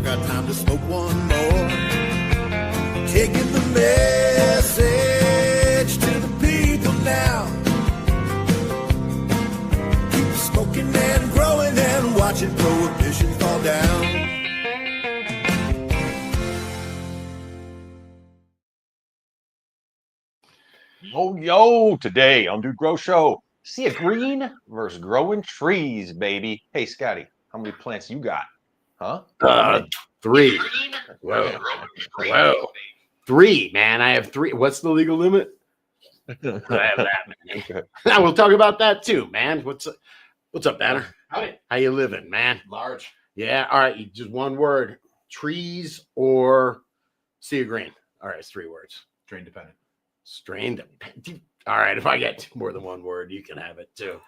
don't got time to smoke one more. Taking the message to the people now. Keep smoking and growing and watching prohibition fall down. Yo, today on Dude Grow Show, see a green versus growing trees, baby. Hey, Scotty, how many plants you got? Huh? 3. Whoa. 3, man. I have 3. What's the legal limit? I have that, man. Okay. Now we'll talk about that too, man. What's up, Banner? Howdy. How you living, man? Large. Yeah. All right. Just one word: trees or sea of green. All right, it's 3 words. Strain dependent. Strain dependent. All right. If I get more than one word, you can have it too.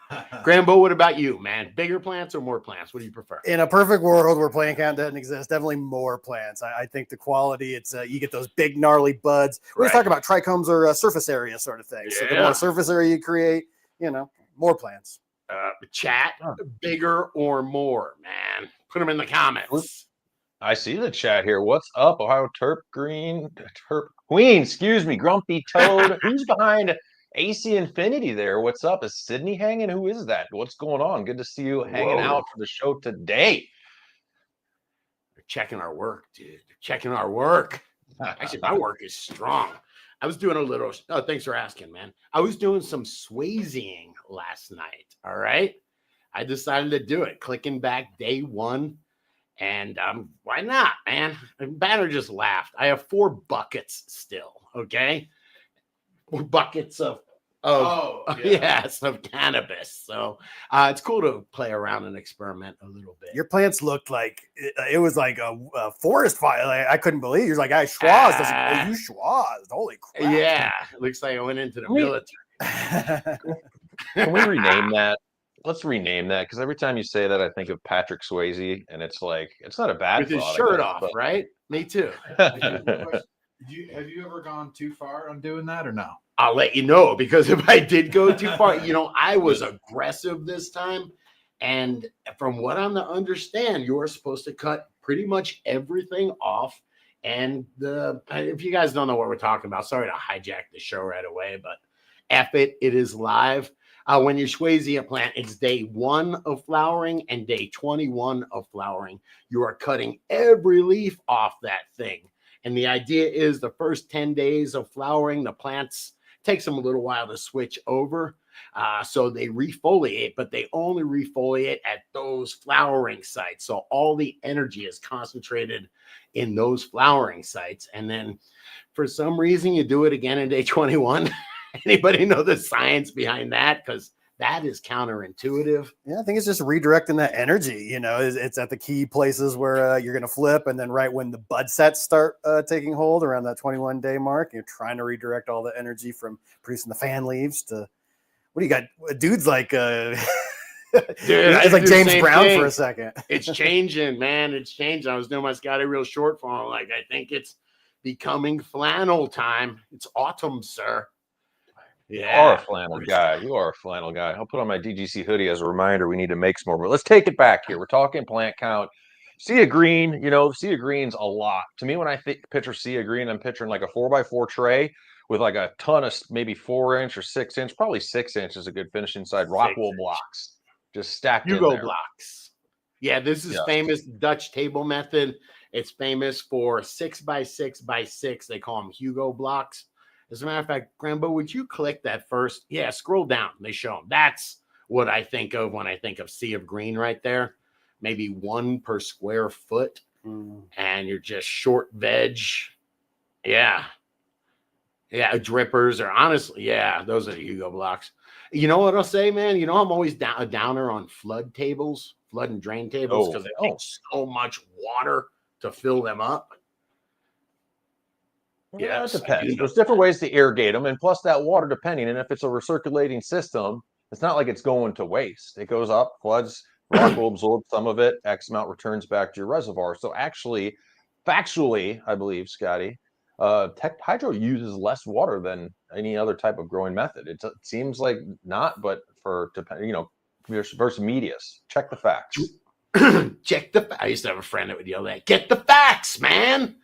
Grambo, what about you, man? Bigger plants or more plants? What do you prefer? In a perfect world where plant count doesn't exist, definitely more plants. I think the quality, it's you get those big gnarly buds. We always talk about trichomes or surface area sort of thing. So the more surface area you create, more plants. Chat, bigger or more, man? Put them in the comments. I see the chat here. What's up, Ohio Terp Queen? Excuse me, Grumpy Toad. Who's behind AC Infinity there? What's up? Is Sydney hanging? Who is that? What's going on? Good to see you hanging out for the show today. They're checking our work, dude. They're checking our work. Actually, my work is strong. I was doing a little. Oh, thanks for asking, man. I was doing some swayzing last night. All right. I decided to do it. Clicking back day 1. And why not, man? And Banner just laughed. I have 4 buckets still. Okay. 4 buckets of cannabis. So it's cool to play around and experiment a little bit. Your plants looked like it was like a forest fire. Like, I couldn't believe you're like, I schwazzed. You schwazzed. Holy crap. Yeah, it looks like I went into the military. Can we rename that? Let's rename that, because every time you say that, I think of Patrick Swayze, and it's like, it's not a bad with his thought, shirt off, right? Me too. Have you ever gone too far on doing that or no? I'll let you know, because if I did go too far, I was aggressive this time. And from what I'm to understand, you're supposed to cut pretty much everything off. And if you guys don't know what we're talking about, sorry to hijack the show right away, but F it, it is live. When you Swayze a plant, it's day 1 of flowering and day 21 of flowering. You are cutting every leaf off that thing. And the idea is the first 10 days of flowering, the plants takes them a little while to switch over. So they refoliate, but they only refoliate at those flowering sites. So all the energy is concentrated in those flowering sites. And then for some reason, you do it again in day 21. Anybody know the science behind that? Because that is counterintuitive. Yeah, I think it's just redirecting that energy. It's at the key places where you're going to flip. And then right when the bud sets start taking hold around that 21-day mark, you're trying to redirect all the energy from producing the fan leaves to what do you got? Dude's like, dude, it's like James Brown thing for a second. It's changing, man. It's changing. I was doing my Scotty Real short form. Like, I think it's becoming flannel time. It's autumn, sir. You are a flannel guy. You are a flannel guy. I'll put on my DGC hoodie as a reminder. We need to make some more. But let's take it back here. We're talking plant count. Sea of green, sea of green's a lot. To me, when I picture sea of green, I'm picturing like a 4x4 tray with like a ton of maybe 4-inch or 6-inch, probably 6-inch is a good finish inside Rockwool blocks. Just stacked in there. Blocks. Yeah, this is famous Dutch table method. It's famous for 6x6x6. They call them Hugo blocks. As a matter of fact, Grambo, would you click that first? Yeah, scroll down. They show them. That's what I think of when I think of sea of green right there. Maybe 1 per square foot. And you're just short veg. Yeah. Yeah, drippers are honestly, those are the Hugo blocks. You know what I'll say, man? I'm always a downer on flood and drain tables, because it takes so much water to fill them up. Yeah, it depends. There's different ways to irrigate them, and plus that water, depending, and if it's a recirculating system, it's not like it's going to waste. It goes up, floods, rock will absorb some of it, X amount returns back to your reservoir. So actually, factually, I believe, Scotty, hydro uses less water than any other type of growing method. It seems like not, but for versus medias, check the facts. check the. I used to have a friend that would yell that. Get the facts, man.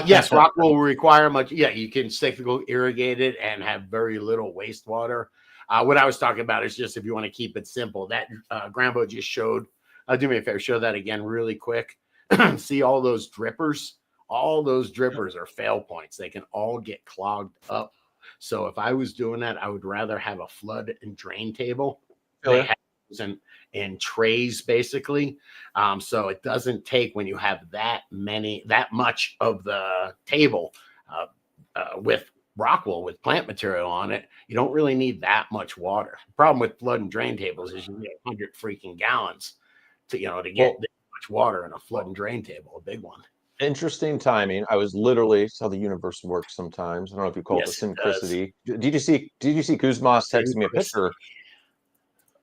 Yes, Rockwool will require much. Yeah, you can cyclical irrigate it and have very little wastewater. What I was talking about is just if you want to keep it simple. That Grambo just showed. Do me a favor, show that again really quick. See all those drippers? All those drippers are fail points. They can all get clogged up. So if I was doing that, I would rather have a flood and drain table. They have those in trays, basically. So it doesn't take when you have that much of the table with Rockwool with plant material on it. You don't really need that much water. The problem with flood and drain tables is you need 100 freaking gallons to get this much water in a flood and drain table, a big one. Interesting timing. I was literally, it's how the universe works sometimes. I don't know if you call it the synchronicity. Did you see Kuzma's texting me a picture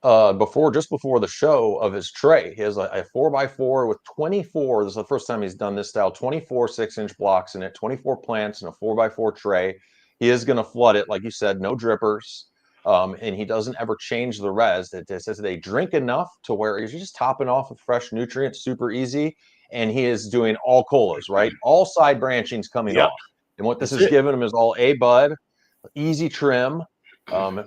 just before the show of his tray? He has a 4x4 with 24. This is the first time he's done this style. 24 6-inch blocks in it, 24 plants in a 4x4 tray. He is going to flood it, like you said, no drippers. And he doesn't ever change the res. It says they drink enough to where he's just topping off with fresh nutrients, super easy. And he is doing all colas, right? All side branchings coming off. And what this is giving him is all bud, easy trim,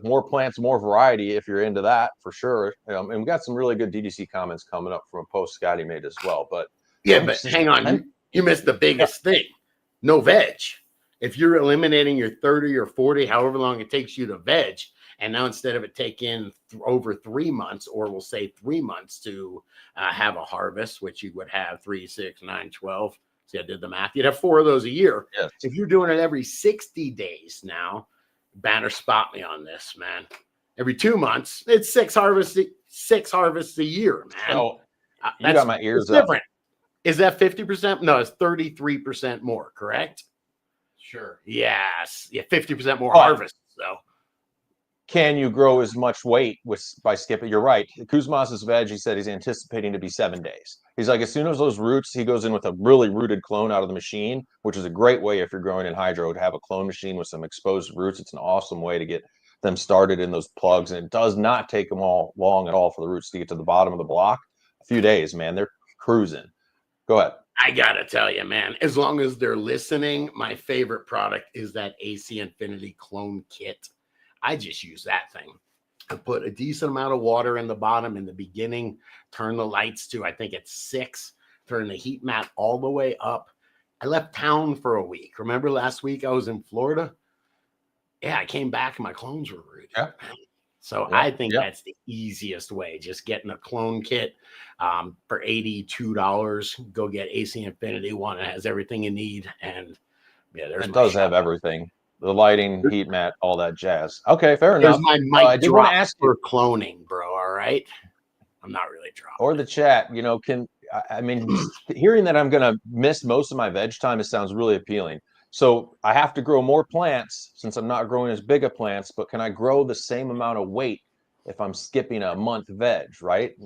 more plants, more variety if you're into that for sure. And we got some really good DDC comments coming up from a post Scotty made as well. But but hang on, you missed the biggest thing. No veg. If you're eliminating your 30 or 40, however long it takes you to veg, and now instead of it taking over 3 months, or we'll say 3 months to have a harvest, which you would have 3, 6, 9, 12. See, I did the math. You'd have 4 of those a year. Yes. If you're doing it every 60 days now, Banner, spot me on this, man. Every 2 months, it's 6 harvests a year, man. Oh, you got my ears up. Different. Is that 50%? No, it's 33% more, correct? Sure. Yes. Yeah, 50% more harvest. So can you grow as much weight by skipping? You're right. Kuzma's veg, he said he's anticipating to be 7 days. He's like, as soon as those roots, he goes in with a really rooted clone out of the machine, which is a great way if you're growing in hydro to have a clone machine with some exposed roots. It's an awesome way to get them started in those plugs. And it does not take them long at all for the roots to get to the bottom of the block. A few days, man. They're cruising. Go ahead. I gotta tell you, man, as long as they're listening, my favorite product is that AC Infinity clone kit. I just use that thing. I put a decent amount of water in the bottom in the beginning, turn the lights to, I think it's 6, turn the heat mat all the way up. I left town for a week. Remember last week I was in Florida? Yeah, I came back and my clones were rooted. Yeah. So I think that's the easiest way. Just getting a clone kit for $82. Go get AC Infinity one. It has everything you need. And it does have everything. The lighting, heat mat, all that jazz. Okay, fair enough. There's my mic drop for cloning, bro. All right. I'm not really dropping. Or the chat, hearing that I'm going to miss most of my veg time, it sounds really appealing. So I have to grow more plants since I'm not growing as big of plants, but can I grow the same amount of weight if I'm skipping a month veg, right?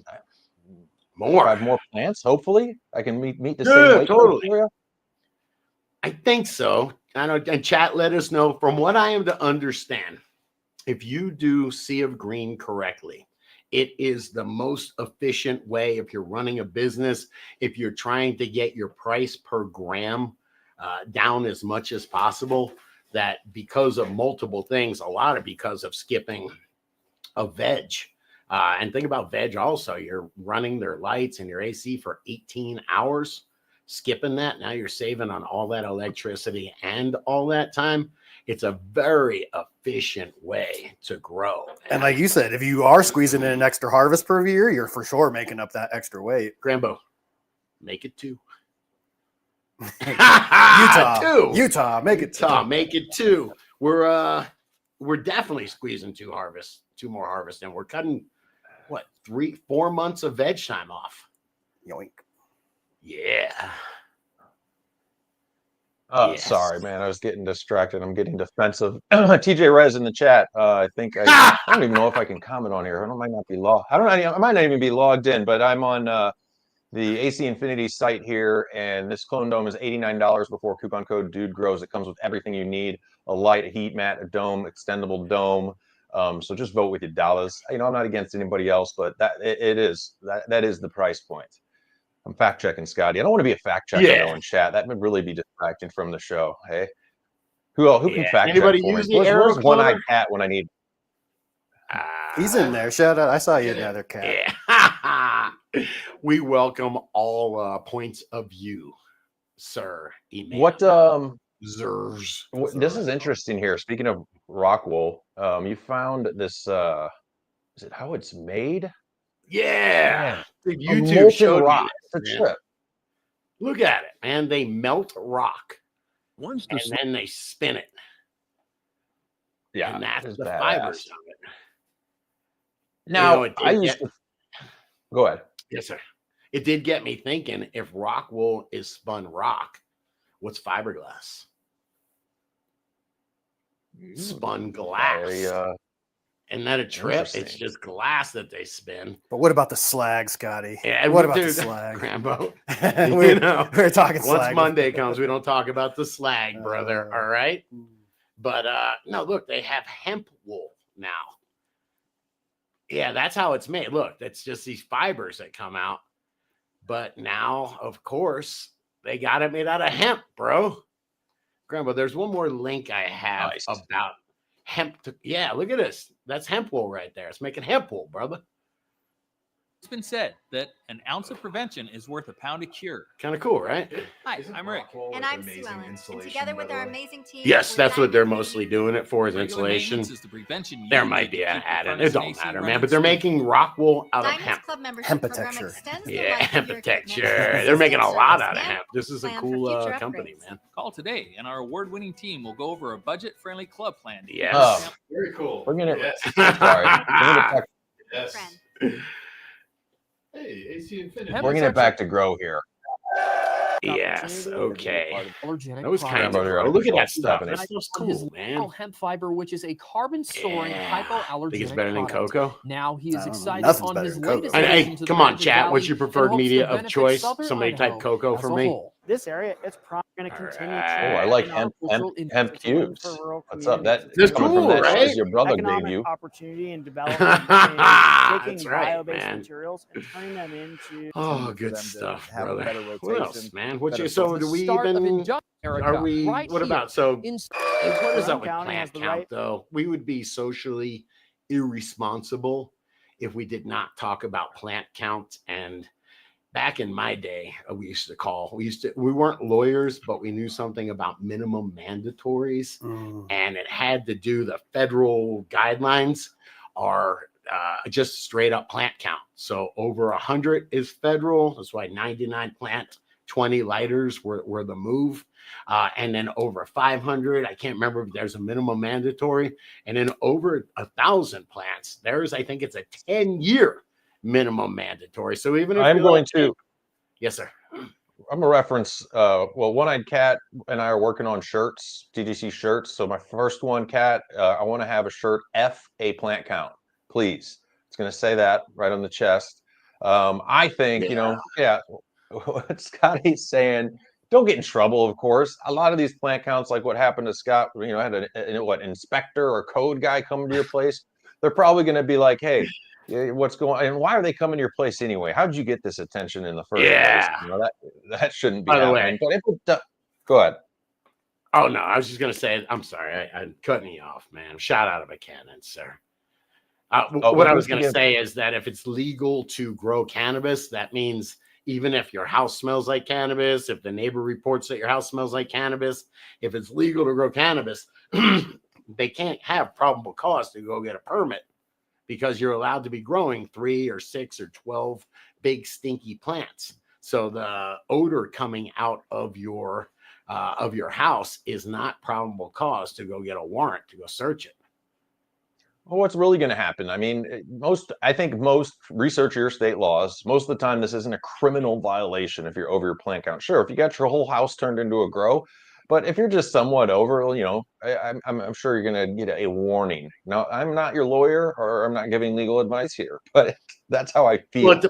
More. If I have more plants, hopefully I can meet the same weight. Totally. I think so. I know, and chat, let us know. From what I am to understand, if you do Sea of Green correctly, it is the most efficient way if you're running a business, if you're trying to get your price per gram down as much as possible, that because of multiple things, a lot of because of skipping a veg. And think about veg also. You're running their lights and your AC for 18 hours. Skipping that, now you're saving on all that electricity and all that time. It's a very efficient way to grow. And like you said, if you are squeezing in an extra harvest per year, you're for sure making up that extra weight. Grambo, make it 2. Utah, make it 2. Make it 2. We're definitely squeezing 2 more harvests, and we're cutting 3-4 months of veg time off. Yoink. Yeah. Oh, yes. Sorry, man. I was getting distracted. I'm getting defensive. TJ Rez in the chat. I think I don't even know if I can comment on here. I might not be logged. I might not even be logged in, but I'm on the AC Infinity site here, and this clone dome is $89 before coupon code Dude Grows. It comes with everything you need: a light, a heat mat, a dome, extendable dome. So just vote with your dollars. I'm not against anybody else, but that is the price point. I'm fact checking Scotty. I don't want to be a fact checker Yeah. though in chat. That would really be distracting from the show. Hey, who can Yeah. fact Anybody check for use me? the Where's arrow one-eyed cloner? cat when I need? He's in there. Shout out. I saw you the other cat. Yeah. We welcome all points of view, sir. Email. What Zers. this is interesting here. Speaking of Rockwool, you found this. Is it how it's made? Yeah. Dude, A YouTube molten showed me rock. this, It's a man. chip. Look at it, man. They melt rock Once and then they spin it. Yeah, And that's it's the badass. fibers of it. Now, it I did used get- to go ahead. Yes, sir. It did get me thinking, if Rockwool is spun rock, what's fiberglass? Spun glass. Isn't that a trip? It's Interesting. just glass that they spin. But what about the slag, Scotty? Yeah, What about the dude, slag? Grambo, we're, know, we're talking once slag. Monday comes, we don't talk about the slag, brother. All right. Mm. But no, look, they have hemp wool now. Yeah, that's how it's made. Look, that's just these fibers that come out. But now, of course, they got it made out of hemp, bro. Grandpa, there's one more link I have Nice. about hemp. Yeah, look at this. That's hemp wool right there. It's making hemp wool, brother. It's been said that an ounce of prevention is worth a pound of cure. Kind of cool, right? Hi, I'm Rick. And I'm Sue Ellen. And together with our amazing team, Yes, we're that's what they're diving mostly doing it for, is Regular insulation. maintenance is the prevention There you might need be to an keep your add in. furnace It don't AC matter, running man. But they're smooth. making rock wool out of Diamonds hemp. Club membership program Hempatecture. extends the Yeah, life of your equipment. Hempatecture. They're making a lot out of And hemp. This is a plan for cool future company, upgrades. man. Call today, and our award-winning team will go over a budget-friendly club plan. to Yes. Oh. Very cool. We're gonna. Yes. Sorry, Yes. Friend. Hey, AC Infinity. bringing it back to grow here. Yes. Okay. Allergenic That was kind of Grandpa, you're cool. out of Look at control. that stuff. Stepping That it. stuff's on his cool, man. natural hemp fiber, which is a carbon storing hypoallergenic Think it's better than product. cocoa? Now he I is don't know. excited Nothing's on better his than cocoa. latest And, hey, addition to the come on, Magic chat. What's Valley your that preferred hopes to media of benefit choice? Southern Somebody type Idaho cocoa as for a me. whole. This area, it's probably going to continue Alright. to Oh, I like hemp agricultural cubes. for rural What's up? communities. That That's coming cool, from that right? shiz your brother Economic gave you. opportunity and development is taking That's right, bio-based man. materials and turning them into Oh, for good them to stuff, have brother. better What else, rotation, man? What better you? So The do we start of even? Industrial America, Are we? right What here about so? in What is up with County plant has the count, right- though? We would be socially irresponsible if we did not talk about plant count. And back in my day, we weren't lawyers, but we knew something about minimum mandatories, Mm. and it had to do the federal guidelines are just straight up plant count. So over 100 is federal. That's why 99 plant, 20 lighters were the move. And then over 500, I can't remember if there's a minimum mandatory. And then over 1,000 plants, I think it's a 10-year minimum mandatory. So even if I'm you're going like- to. yes, sir. I'm a reference. Well, One-Eyed Cat and I are working on shirts, TGC shirts. So my first one, Cat, I want to have a shirt a plant count, please. It's going to say that right on the chest. I think what Scotty's saying. Don't get in trouble, of course. A lot of these plant counts, like what happened to Scott, had an inspector or code guy come to your place. They're probably going to be like, hey, what's going on? And why are they coming to your place anyway? How did you get this attention in the first place? That shouldn't be By the happening. way- But if it does, go ahead. Oh, no, I was just going to say, I'm sorry. I'm cutting you off, man. Shout out of a cannon, sir. What I was going to say is that if it's legal to grow cannabis, that means even if your house smells like cannabis, if the neighbor reports that your house smells like cannabis, if it's legal to grow cannabis, they can't have probable cause to go get a permit because you're allowed to be growing 3 or 6 or 12 big stinky plants. So the odor coming out of your house is not probable cause to go get a warrant to go search it. Well, what's really going to happen? I mean, I think most research your state laws, most of the time, this isn't a criminal violation if you're over your plant count. Sure, if you got your whole house turned into a grow, but if you're just somewhat over, I'm sure you're going to get a warning. Now, I'm not your lawyer, or I'm not giving legal advice here, but that's how I feel. Well,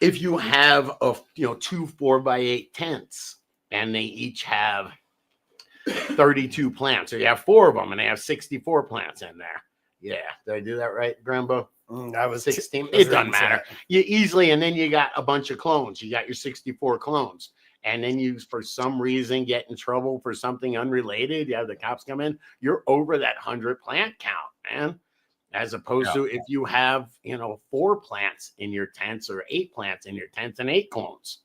if you have 2 4x8 tents and they each have 32 plants, or you have 4 of them and they have 64 plants in there. Yeah, did I do that right, Grambo? I was 16. I was It doesn't reading matter. chat. You easily, and then you got a bunch of clones. You got your 64 clones. And then you, for some reason, get in trouble for something unrelated. You have the cops come in. You're over that 100 plant count, man. As opposed to if you have, 4 plants in your tents or 8 plants in your tents and 8 clones.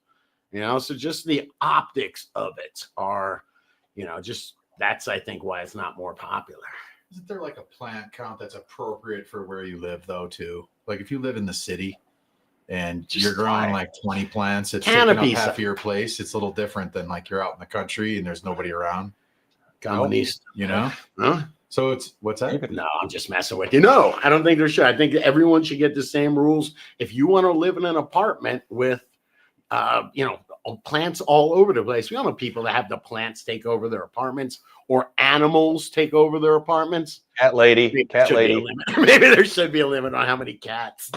So just the optics of it are, just that's, I think, why it's not more popular. Isn't there like a plant count that's appropriate for where you live, though, too? Like if you live in the city and you're growing like 20 plants, it's taking up CANNABIS. half of your place. It's a little different than like you're out in the country and there's nobody around. Communist. Huh? So it's what's that? No, I'm just messing with you. No, I don't think there should. I think everyone should get the same rules. If you want to live in an apartment with, plants all over the place, we don't have people that have the plants take over their apartments or animals take over their apartments. Cat lady. Maybe there should be a limit on how many cats.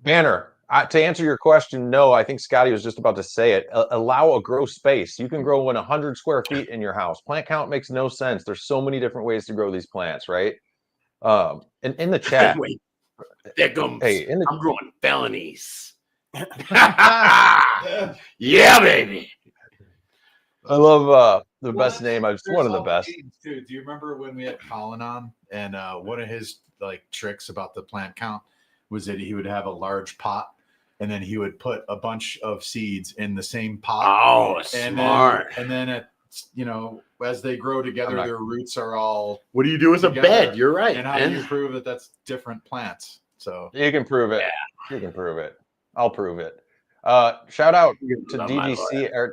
Banner, to answer your question, no, I think Scotty was just about to say it. Allow a grow space. You can grow in 100 square feet in your house. Plant count makes no sense. There's so many different ways to grow these plants, right? And in the chat. Wait, there comes. Hey, I'm growing felonies. Yeah, baby. I love the best name. It's one of the best. Too. Do you remember when we had Colin on and one of his tricks about the plant count was that he would have a large pot and then he would put a bunch of seeds in the same pot. Oh, and smart. Then as they grow together, their roots are all. What do you do with a bed? You're right. And how do you prove that that's different plants? So you can prove it. Yeah. You can prove it. I'll prove it. Shout out to DGC.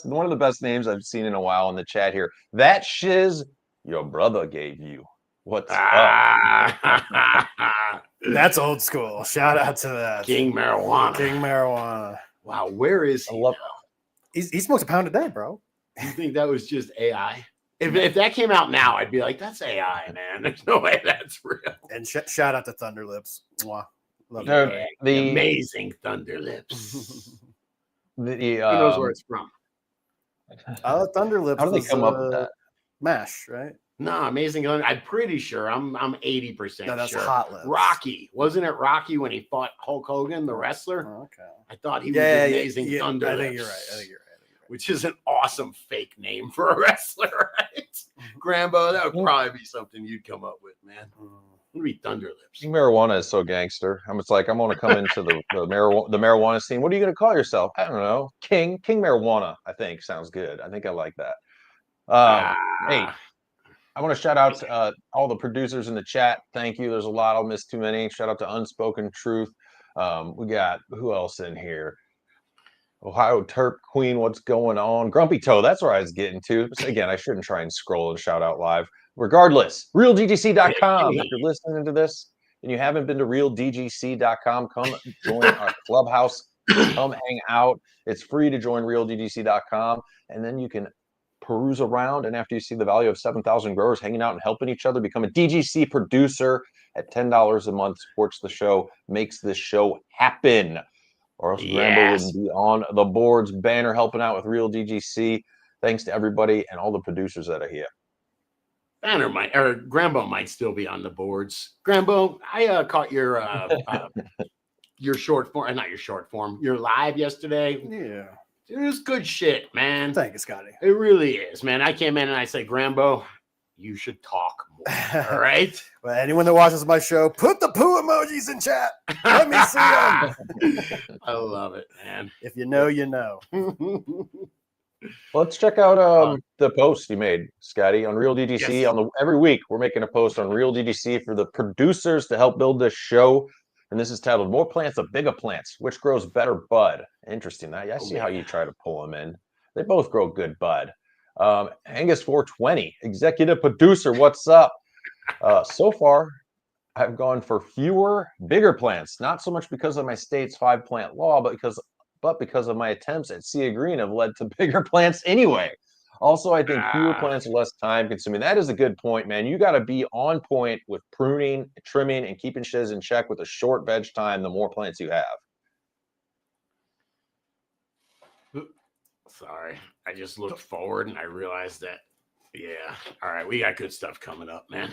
One of the best names I've seen in a while in the chat here. That shiz your brother gave you. What's up? That's old school. Shout out to that. King Marijuana. Wow, where is he? He smokes a pound a day, bro. You think that was just AI? If that came out now, I'd be like, that's AI, man. There's no way that's real. And shout out to Thunder Lips. Mwah. Love the amazing Thunder Lips. Who knows where it's from? Thunder Lips. How do they come up with that? Mash, right? No, amazing. I'm pretty sure. I'm 80% no, that's sure. Hot Lips. Rocky. Wasn't it Rocky when he fought Hulk Hogan, the wrestler? Oh, okay. I thought he was amazing Thunder I Lips. think you're right. Which is an awesome fake name for a wrestler, right? Grambo, that would probably be something you'd come up with, man. It would be Thunder Lips. Marijuana is so gangster. I'm going to come into the marijuana scene. What are you going to call yourself? I don't know. King Marijuana, I think sounds good. I think I like that. Hey, I want to shout out to all the producers in the chat. Thank you. There's a lot. I'll miss too many. Shout out to Unspoken Truth. We got who else in here? Ohio Terp Queen, what's going on? Grumpy Toe, that's where I was getting to. Again, I shouldn't try and scroll and shout out live. Regardless, realdgc.com. If you're listening to this and you haven't been to realdgc.com, come join our clubhouse. Come hang out. It's free to join realdgc.com. And then you can peruse around. And after you see the value of 7,000 growers hanging out and helping each other, become a DGC producer at $10 a month, supports the show, makes this show happen. Or else Grambo wouldn't be on the boards. Banner helping out with Real DGC. Thanks to everybody and all the producers that are here. Grambo might still be on the boards. Grambo, I caught your short form, not your short form, your live yesterday. Yeah. It was good shit, man. Thank you, Scotty. It really is, man. I came in and I said, Grambo, you should talk more. All right. Well, anyone that watches my show, put the poo emojis in chat. Let me see them. I love it, man. If you know, you know. Let's check out the post you made, Scotty, on Real DGC. Yes. Every week we're making a post on Real DGC for the producers to help build this show. And this is titled More Plants of Bigger Plants, which grows better bud. Interesting. I see how you try to pull them in. They both grow good bud. Angus 420, executive producer, what's up? So far, I've gone for fewer, bigger plants. Not so much because of my state's 5-plant law, but because of my attempts at Sea Green have led to bigger plants anyway. Also, I think fewer plants are less time consuming. That is a good point, man. You got to be on point with pruning, trimming, and keeping shiz in check with a short veg time, the more plants you have. Sorry. I just looked forward and I realized that, all right, we got good stuff coming up, man.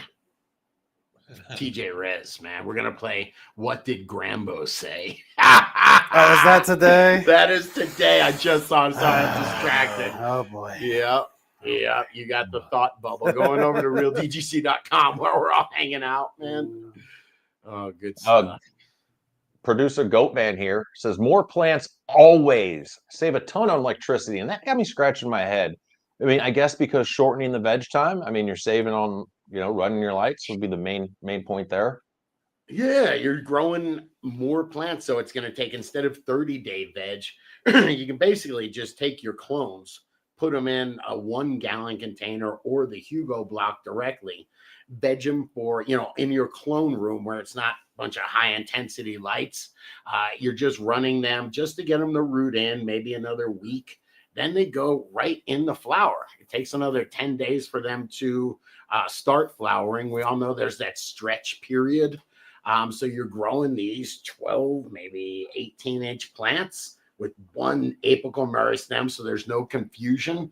TJ Rez, man. We're gonna play What Did Grambo Say? Oh, is that today? That is today. I just saw it, so I'm distracted. Oh boy. Yeah. Yeah, you got the thought bubble going over to realdgc.com where we're all hanging out, man. Oh, good stuff. Producer Goatman here says more plants always save a ton on electricity, and that got me scratching my head. I mean, I guess because shortening the veg time. I mean, you're saving on running your lights would be the main point there. Yeah, you're growing more plants, so it's going to take, instead of 30-day veg, you can basically just take your clones, put them in a 1-gallon container or the Hugo block directly, veg them for, in your clone room where it's not a bunch of high intensity lights. You're just running them just to get them to root in, maybe another week. Then they go right in the flower. It takes another 10 days for them to start flowering. We all know there's that stretch period. So you're growing these 12, maybe 18-inch plants with one apical meristem, so there's no confusion.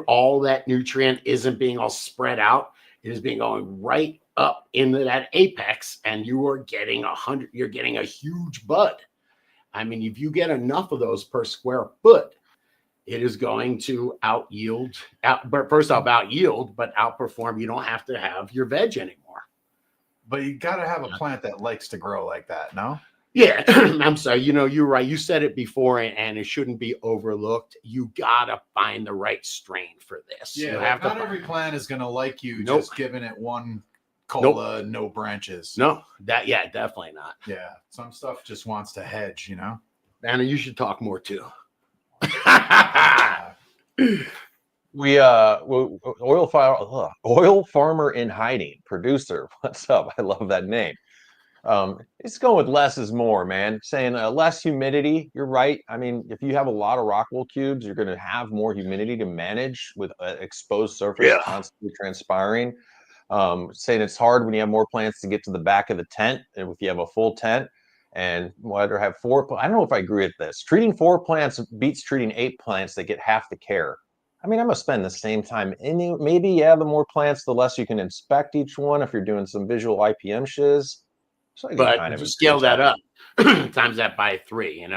All that nutrient isn't being all spread out. It is being going right up into that apex, and you are getting you're getting a huge bud. I mean, if you get enough of those per square foot, it is going to out yield, but outperform. You don't have to have your veg anymore. But you got to have a plant that likes to grow like that, no? Yeah, I'm sorry. You're right. You said it before, and it shouldn't be overlooked. You gotta find the right strain for this. Yeah, you have not to every plant is going to like you. Nope. Just giving it one cola, no branches. No, definitely not. Yeah, some stuff just wants to hedge, Anna, you should talk more too. Oil farmer in hiding producer. What's up? I love that name. It's going with less is more, man. Saying less humidity. You're right. I mean, if you have a lot of Rockwool cubes, you're going to have more humidity to manage with exposed surface constantly transpiring. Saying it's hard when you have more plants to get to the back of the tent, and if you have a full tent. And whether have 4, I don't know if I agree with this. Treating 4 plants beats treating 8 plants that get half the care. I mean, I'm gonna spend the same time. Maybe the more plants, the less you can inspect each one if you're doing some visual IPM shiz. So But if you scale that up, times that by 3,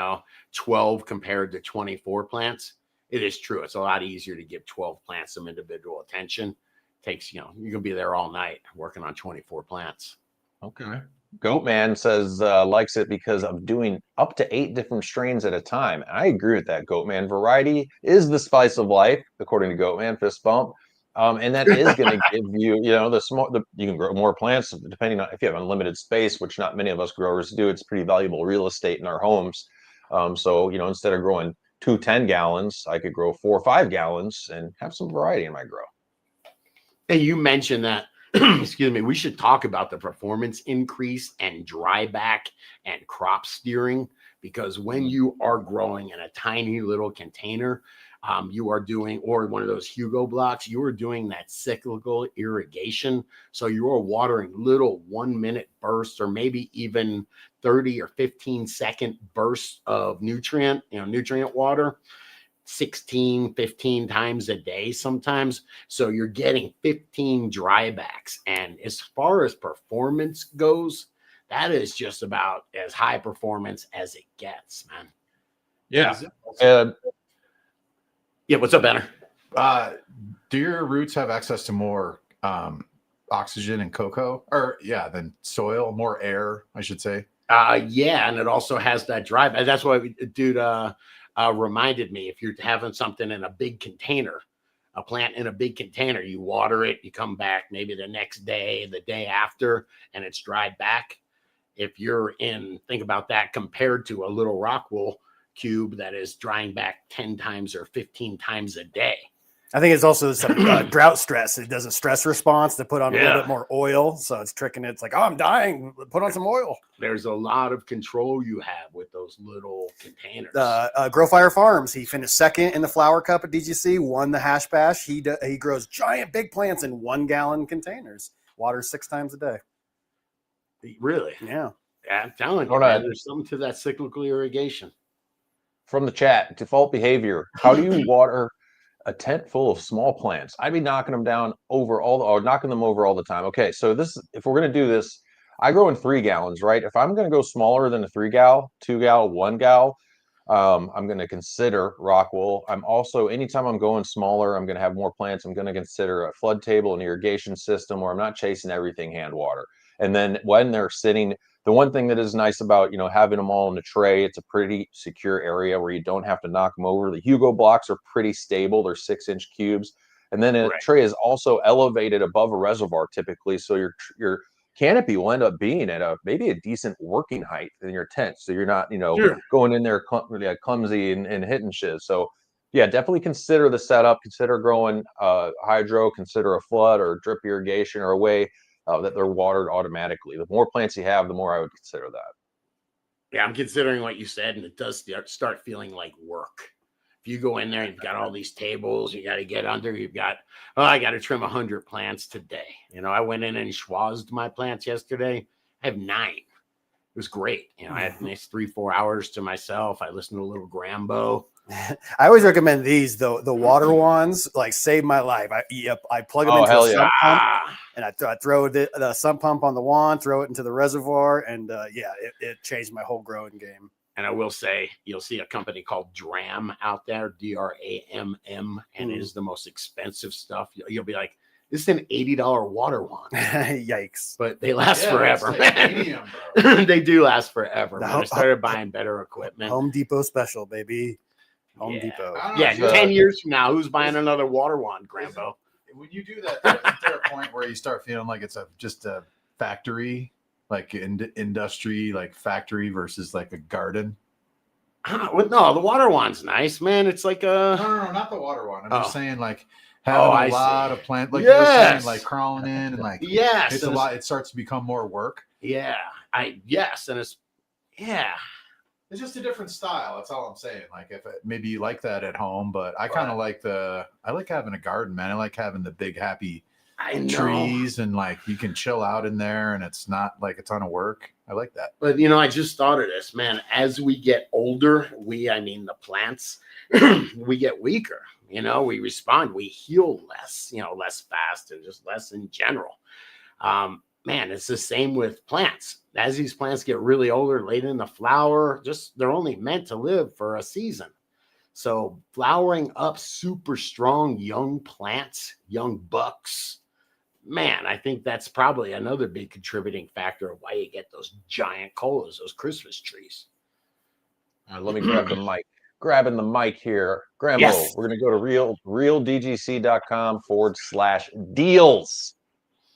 12 compared to 24 plants. It is true. It's a lot easier to give 12 plants some individual attention. Takes, you're gonna be there all night working on 24 plants. Okay. Goatman says likes it because of doing up to 8 different strains at a time. I agree with that, Goatman. Variety is the spice of life, according to Goatman. Fist bump. And that is going to give you, you can grow more plants depending on if you have unlimited space, which not many of us growers do. It's pretty valuable real estate in our homes. So, instead of growing 2 10-gallons, I could grow 4 or 5 gallons and have some variety in my grow. And you mentioned that. Excuse me, we should talk about the performance increase and dry back and crop steering, because when you are growing in a tiny little container, you are doing, or one of those Hugo blocks, you are doing that cyclical irrigation. So you are watering little 1-minute bursts, or maybe even 30 or 15-second bursts of nutrient water. 16, 15 times a day sometimes. So you're getting 15 drybacks. And as far as performance goes, that is just about as high performance as it gets, man. Yeah. Yeah, what's up, Banner? Do your roots have access to more oxygen and cocoa? Than soil, more air, I should say. Yeah, and it also has that dryback. That's why, dude, reminded me, if you're having something in a big container, a plant in a big container, you water it, you come back maybe the next day, the day after, and it's dried back. If you're think about that compared to a little Rockwool cube that is drying back 10 times or 15 times a day. I think it's also some drought stress. It does a stress response to put on a little bit more oil. So it's tricking it. It's like, oh, I'm dying. Put on some oil. There's a lot of control you have with those little containers. Grow Fire Farms. He finished second in the flower cup at DGC, won the hash bash. He grows giant big plants in 1-gallon containers. Waters 6 times a day. Really? Yeah. I'm telling you, man, there's something to that cyclical irrigation. From the chat, default behavior. How do you water a tent full of small plants. I'd be knocking them down over knocking them over all the time. Okay, so if we're gonna do this, I grow in 3 gallons, right? If I'm gonna go smaller than a 3 gal, 2 gal, 1 gal, I'm gonna consider Rockwool. I'm also, anytime I'm going smaller, I'm gonna have more plants. I'm gonna consider a flood table, an irrigation system where I'm not chasing everything hand water. And then when they're sitting, the one thing that is nice about, having them all in a tray, it's a pretty secure area where you don't have to knock them over. The Hugo blocks are pretty stable. They're 6-inch cubes. And then a tray is also elevated above a reservoir typically. So your canopy will end up being at maybe a decent working height in your tent. So you're not, going in there clumsy and hitting shiz. So yeah, definitely consider the setup, consider growing hydro, consider a flood or drip irrigation or a way that they're watered automatically. The more plants you have, the more I would consider that. Yeah, I'm considering what you said, and it does start feeling like work. If you go in there, you've got all these tables, you got to get under, I got to trim 100 plants today. I went in and schwazzed my plants yesterday. I have 9. It was great. I had a nice 3-4 hours to myself. I listened to a little Grambo. I always recommend these, though. The water wands save my life. I plug them into a sump pump, and I throw the sump pump on the wand, throw it into the reservoir, and it changed my whole growing game. And I will say, you'll see a company called Dram out there, DRAMM, and it is the most expensive stuff. You'll be like, this is an $80 water wand. Yikes. But they last forever. Medium, they do last forever. I started buying better equipment. Home Depot special, baby. Home Depot. Yeah, 10 years from now, who's buying another water wand, Grambo? When you do that, isn't there a point where you start feeling like it's just a factory, like industry, like factory versus like a garden? No, the water wand's nice, man. It's like a... No, not the water wand. I'm just saying like having a lot of plants, like you were saying, like crawling in and like, it's a lot. It starts to become more work. Yeah. And it's, It's just a different style. That's all I'm saying. Like if maybe you like that at home, but I kind of I like having a garden, man. I like having the big happy trees and like you can chill out in there and it's not like a ton of work. I like that. But I just thought of this, man. As we get older, the plants, we get weaker. We respond, we heal less, less fast and just less in general. Man, it's the same with plants. As these plants get really older, late in the flower, they're only meant to live for a season. So flowering up super strong young plants, young bucks, man, I think that's probably another big contributing factor of why you get those giant colas, those Christmas trees. Let me grab the mic. Grabbing the mic here. Grambo, Yes. We're going to go to realdgc.com/deals.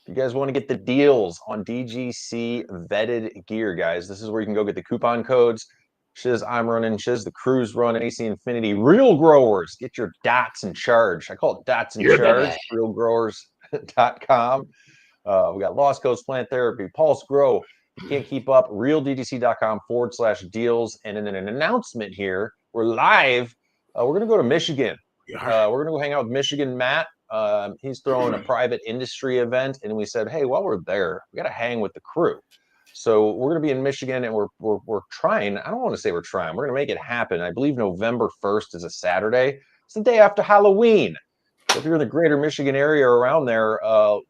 You guys want to get the deals on DGC vetted gear, guys. This is where you can go get the coupon codes. Shiz, I'm running. Shiz, the crew's running. AC Infinity. Real growers. Get your dots in charge. I call it dots in charge. Realgrowers.com. We got Lost Coast Plant Therapy, Pulse Grow. You can't keep up. Realdgc.com/deals. And in an announcement here, we're live. We're going to go to Michigan. We're going to go hang out with Michigan Matt. He's throwing a private industry event, and we said, hey, while we're there, we got to hang with the crew. So we're going to be in Michigan, and we're trying. I don't want to say we're trying. We're going to make it happen. I believe November 1st is a Saturday. It's the day after Halloween. So if you're in the greater Michigan area or around there,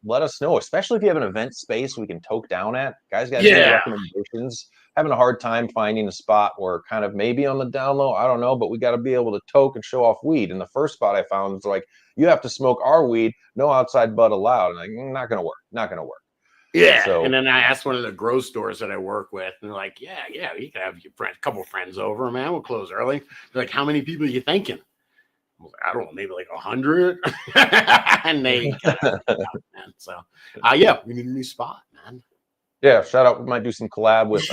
let us know, especially if you have an event space we can toke down at. Guys got any recommendations? Having a hard time finding a spot where kind of maybe on the down low, I don't know, but we got to be able to toke and show off weed. And the first spot I found was like, you have to smoke our weed, no outside bud allowed. And like, not going to work. Not going to work. Yeah. So, and then I asked one of the grow stores that I work with, and they're like, yeah, you can have your couple friends over, man. We'll close early. They're like, how many people are you thinking? I was like, I don't know, maybe like 100. And they man. So we need a new spot, man. Yeah, shout out. We might do some collab with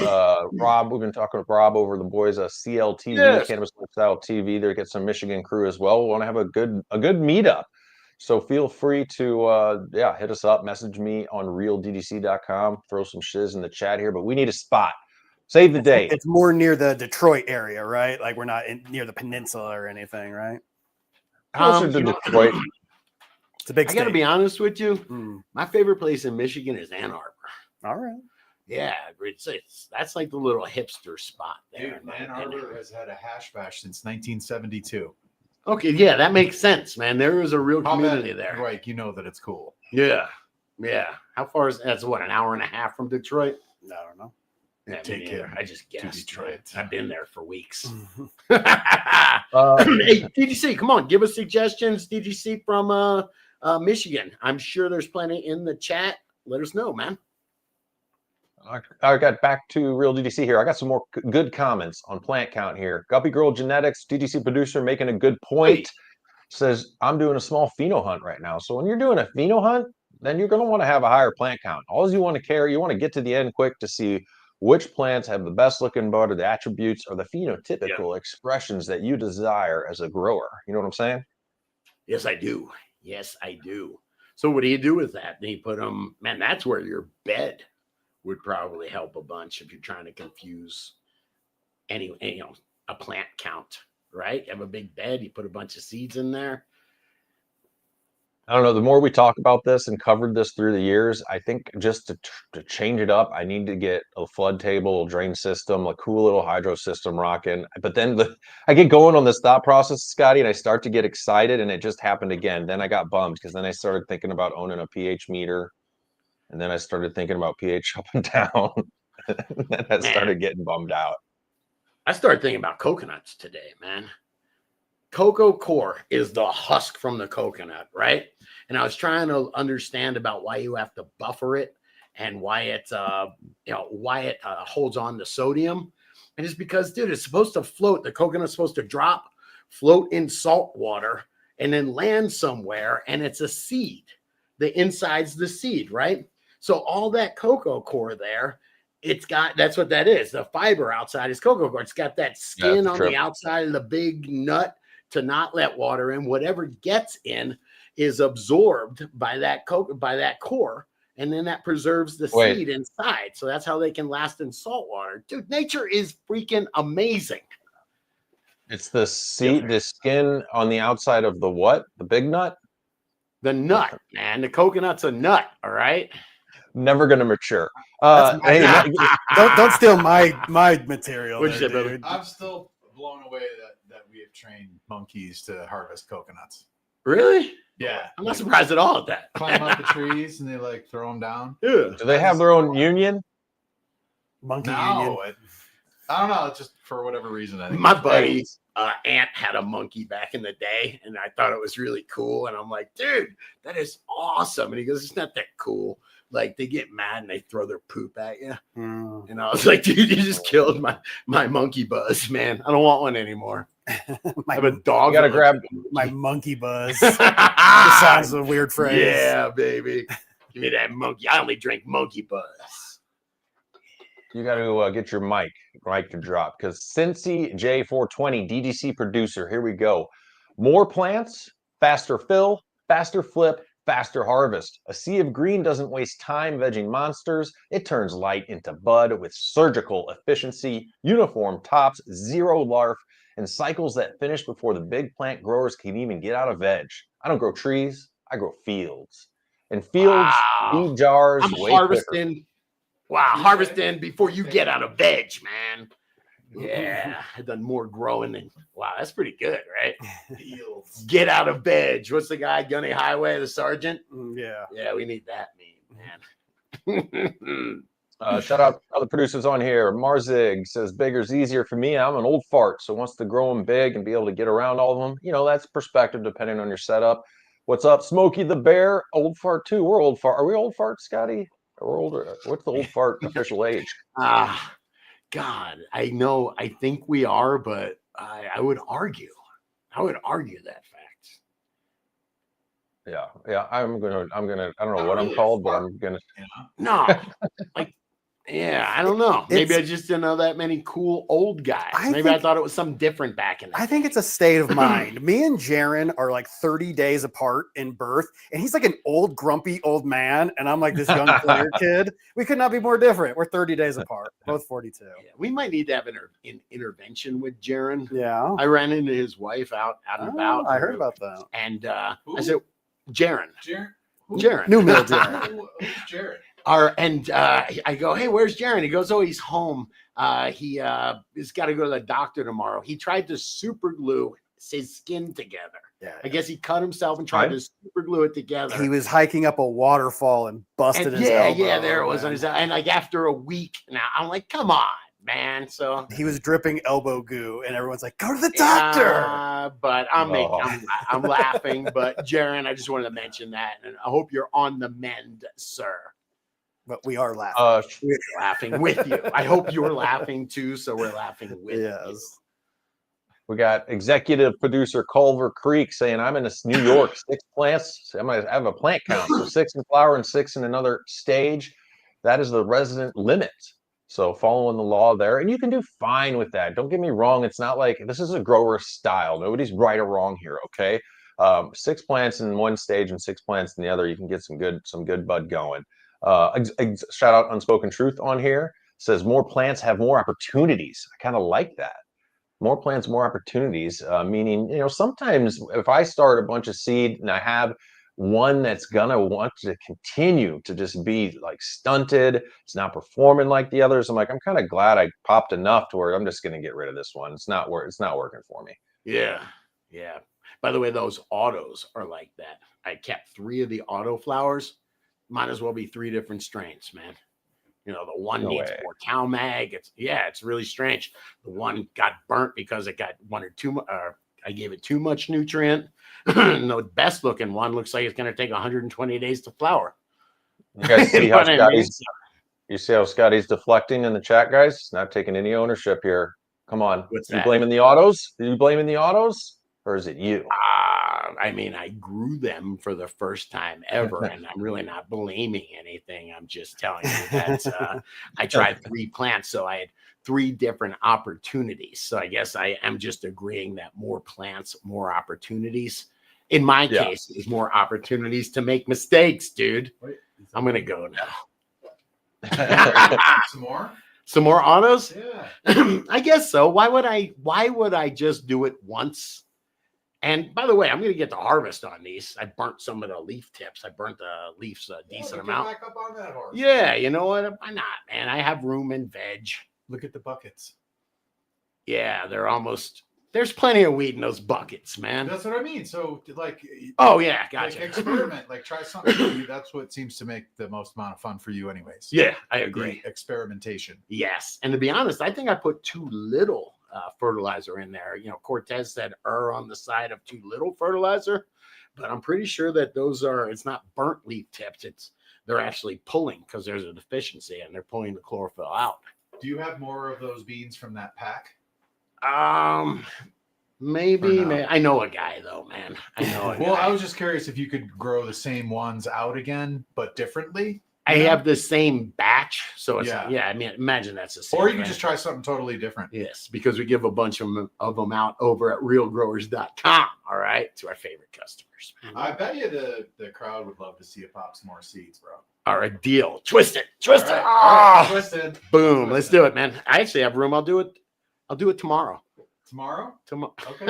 Rob. We've been talking with Rob over the boys, CLTV, Cannabis Lifestyle TV. There, get some Michigan crew as well. We want to have a good meetup. So feel free to hit us up, message me on realdgc.com, throw some shiz in the chat here. But we need a spot. Save the day. It's more near the Detroit area, right? Like we're not near the peninsula or anything, right? Closer to Detroit. It's a big state. I got to be honest with you. My favorite place in Michigan is Ann Arbor. All right. Yeah, that's like the little hipster spot there. Dude, Ann Arbor has had a hash bash since 1972. Okay, yeah, that makes sense, man. There is a real How community bad, there. Like, you know that it's cool. Yeah, yeah. How far is that's what, an hour and a half from Detroit? I don't know. Yeah, Take me neither. him I just guessed. Detroit. I've been there for weeks. Uh, Hey, DGC, come on, give us suggestions. DGC from Michigan. I'm sure there's plenty in the chat. Let us know, man. I got back to Real DGC here. I got some more good comments on plant count here. Guppy Girl Genetics, DGC producer, making a good point. Says, I'm doing a small pheno hunt right now. So when you're doing a pheno hunt, then you're going to want to have a higher plant count. All you want to carry, you want to get to the end quick to see which plants have the best looking bud or the attributes or the phenotypical expressions that you desire as a grower. You know what I'm saying? Yes, I do. Yes, I do. So what do you do with that? Then you put them, man, that's where your bed would probably help a bunch if you're trying to confuse a plant count, right? You have a big bed, you put a bunch of seeds in there. I don't know. The more we talk about this and covered this through the years, I think just to change it up, I need to get a flood table, a drain system, a cool little hydro system rocking. But then I get going on this thought process, Scotty, and I start to get excited, and it just happened again. Then I got bummed because then I started thinking about owning a pH meter, and then I started thinking about pH up and down. And then I started getting bummed out. I started thinking about coconuts today, man. Cocoa core is the husk from the coconut, right? And I was trying to understand about why you have to buffer it and why it holds on to sodium. And it's because, dude, it's supposed to float. The coconut's supposed to drop, float in salt water, and then land somewhere. And it's a seed. The inside's the seed, right? So all that cocoa core there, that's what that is. The fiber outside is cocoa core. It's got that skin on the outside of the big nut to not let water in. Whatever gets in is absorbed by that core, and then that preserves the seed inside. So that's how they can last in salt water. Dude, nature is freaking amazing. It's the seed, the skin on the outside of the what? The big nut? The nut, man. The coconut's a nut, all right? Never going to mature. Hey, don't steal my material. What'd you say, brother? I'm still blown away that we have trained monkeys to harvest coconuts. Really? Yeah. I'm not surprised at all at that. Climb up the trees and they like throw them down. Yeah. Do they have their own union? Monkey union. I don't know. Just for whatever reason, I think My buddy's aunt had a monkey back in the day, and I thought it was really cool. And I'm like, dude, that is awesome. And he goes, it's not that cool. Like, they get mad and they throw their poop at you. And I was like, dude, you just killed my monkey buzz, man. I don't want one anymore. I have a dog. You gotta grab my monkey buzz. It sounds a weird phrase. Yeah, baby. Give me that monkey. I only drink monkey buzz. You got to get your mic to drop because Cincy J420 DGC producer. Here we go. More plants, faster fill, faster flip, faster harvest. A sea of green doesn't waste time vegging monsters. It turns light into bud with surgical efficiency, uniform tops, zero larf, and cycles that finish before the big plant growers can even get out of veg. I don't grow trees, I grow fields. And fields, feed jars, I'm harvesting. Quicker. Wow, harvesting before you get out of veg, man. Yeah, I've done more growing than that's pretty good, right? Fields. Get out of veg. What's the guy, Gunny Highway, the sergeant? Yeah, we need that meme, man. Shout out to other producers on here. Marzig says bigger's easier for me. I'm an old fart, so wants to grow them big and be able to get around all of them. You know, that's perspective depending on your setup. What's up, Smokey the Bear? Old fart too. We're old fart. Are we old fart, Scotty? Or older? What's the old fart official age? God, I know. I think we are, but I would argue. I would argue that fact. Yeah. I'm gonna. I don't know what I'm called, but I'm gonna. No, I don't know. Maybe I just didn't know that many cool old guys. Maybe I thought it was something different back in the day. I think it's a state of mind. Me and Jaron are like 30 days apart in birth, and he's like an old, grumpy old man, and I'm like this young player kid. We could not be more different. We're 30 days apart, both 42. Yeah, we might need to have an intervention with Jaron. Yeah. I ran into his wife out and about. I heard about that. And I said, Jaron. New Mill Jaron. Jaron. I go, hey, where's Jaron? He goes, oh, he's home. He's got to go to the doctor tomorrow. He tried to super glue his skin together. Yeah. I guess he cut himself and tried to super glue it together. He was hiking up a waterfall and busted his elbow. Yeah, there it was on his, and like after a week now, I'm like, come on, man. So he was dripping elbow goo, and everyone's like, go to the doctor. But I'm laughing. But Jaron, I just wanted to mention that, and I hope you're on the mend, sir. But we are laughing. We're laughing with you. I hope you're laughing too, so we're laughing with you. We got executive producer Culver Creek saying, I'm in New York, 6 plants. I have a plant count, so 6 in flower and 6 in another stage. That is the resident limit. So following the law there, and you can do fine with that. Don't get me wrong. It's not like this is a grower style. Nobody's right or wrong here. Okay. 6 plants in one stage and 6 plants in the other. You can get some good bud going. Shout out Unspoken Truth on here. Says more plants have more opportunities. I kind of like that. More plants, more opportunities, meaning, sometimes if I start a bunch of seed and I have one that's gonna want to continue to just be like stunted, it's not performing like the others, I'm kind of glad I popped enough to where I'm just gonna get rid of this one. It's not working for me. Yeah. By the way, those autos are like that. I kept 3 of the auto flowers. Might as well be 3 different strains, man. The one needs more cow mag. It's really strange. The one got burnt because it got I gave it too much nutrient. The best looking one looks like it's going to take 120 days to flower. You guys see how you see how Scotty's deflecting in the chat, guys? He's not taking any ownership here. Come on. What's you that? Blaming the autos? Are you blaming the autos? Or is it you? I grew them for the first time ever, and I'm really not blaming anything. I'm just telling you that I tried 3 plants, so I had 3 different opportunities. So I guess I am just agreeing that more plants, more opportunities. In my case, there's more opportunities to make mistakes, dude. I'm going to go now. Some more autos? Yeah. I guess so. Why would I just do it once? And by the way, I'm going to get the harvest on these. I burnt some of the leaf tips. I burnt the leaves a decent amount. Back up on that horse. Yeah, you know what? Why not, man? I have room in veg. Look at the buckets. Yeah, there's plenty of weed in those buckets, man. That's what I mean. So, oh yeah, gotcha. Experiment, try something. That's what seems to make the most amount of fun for you, anyways. Yeah, I agree. The experimentation. Yes, and to be honest, I think I put too little fertilizer in there. Cortez said on the side of too little fertilizer, but I'm pretty sure that it's not burnt leaf tips. They're actually pulling because there's a deficiency and they're pulling the chlorophyll out. Do you have more of those beans from that pack? Maybe. I know a guy though, man. I know a guy. Well, I was just curious if you could grow the same ones out again, but differently. I have the same batch, so it's Yeah. I mean, imagine that's the same. Or you can just try something totally different. Yes, because we give a bunch of them out over at realgrowers.com. All right, to our favorite customers. I bet you the crowd would love to see you pop some more seeds, bro. All right, deal. Twist it. Twist it. All Ah! right, twisted. Boom. Let's do it, man. I actually have room. I'll do it tomorrow. Tomorrow? Okay.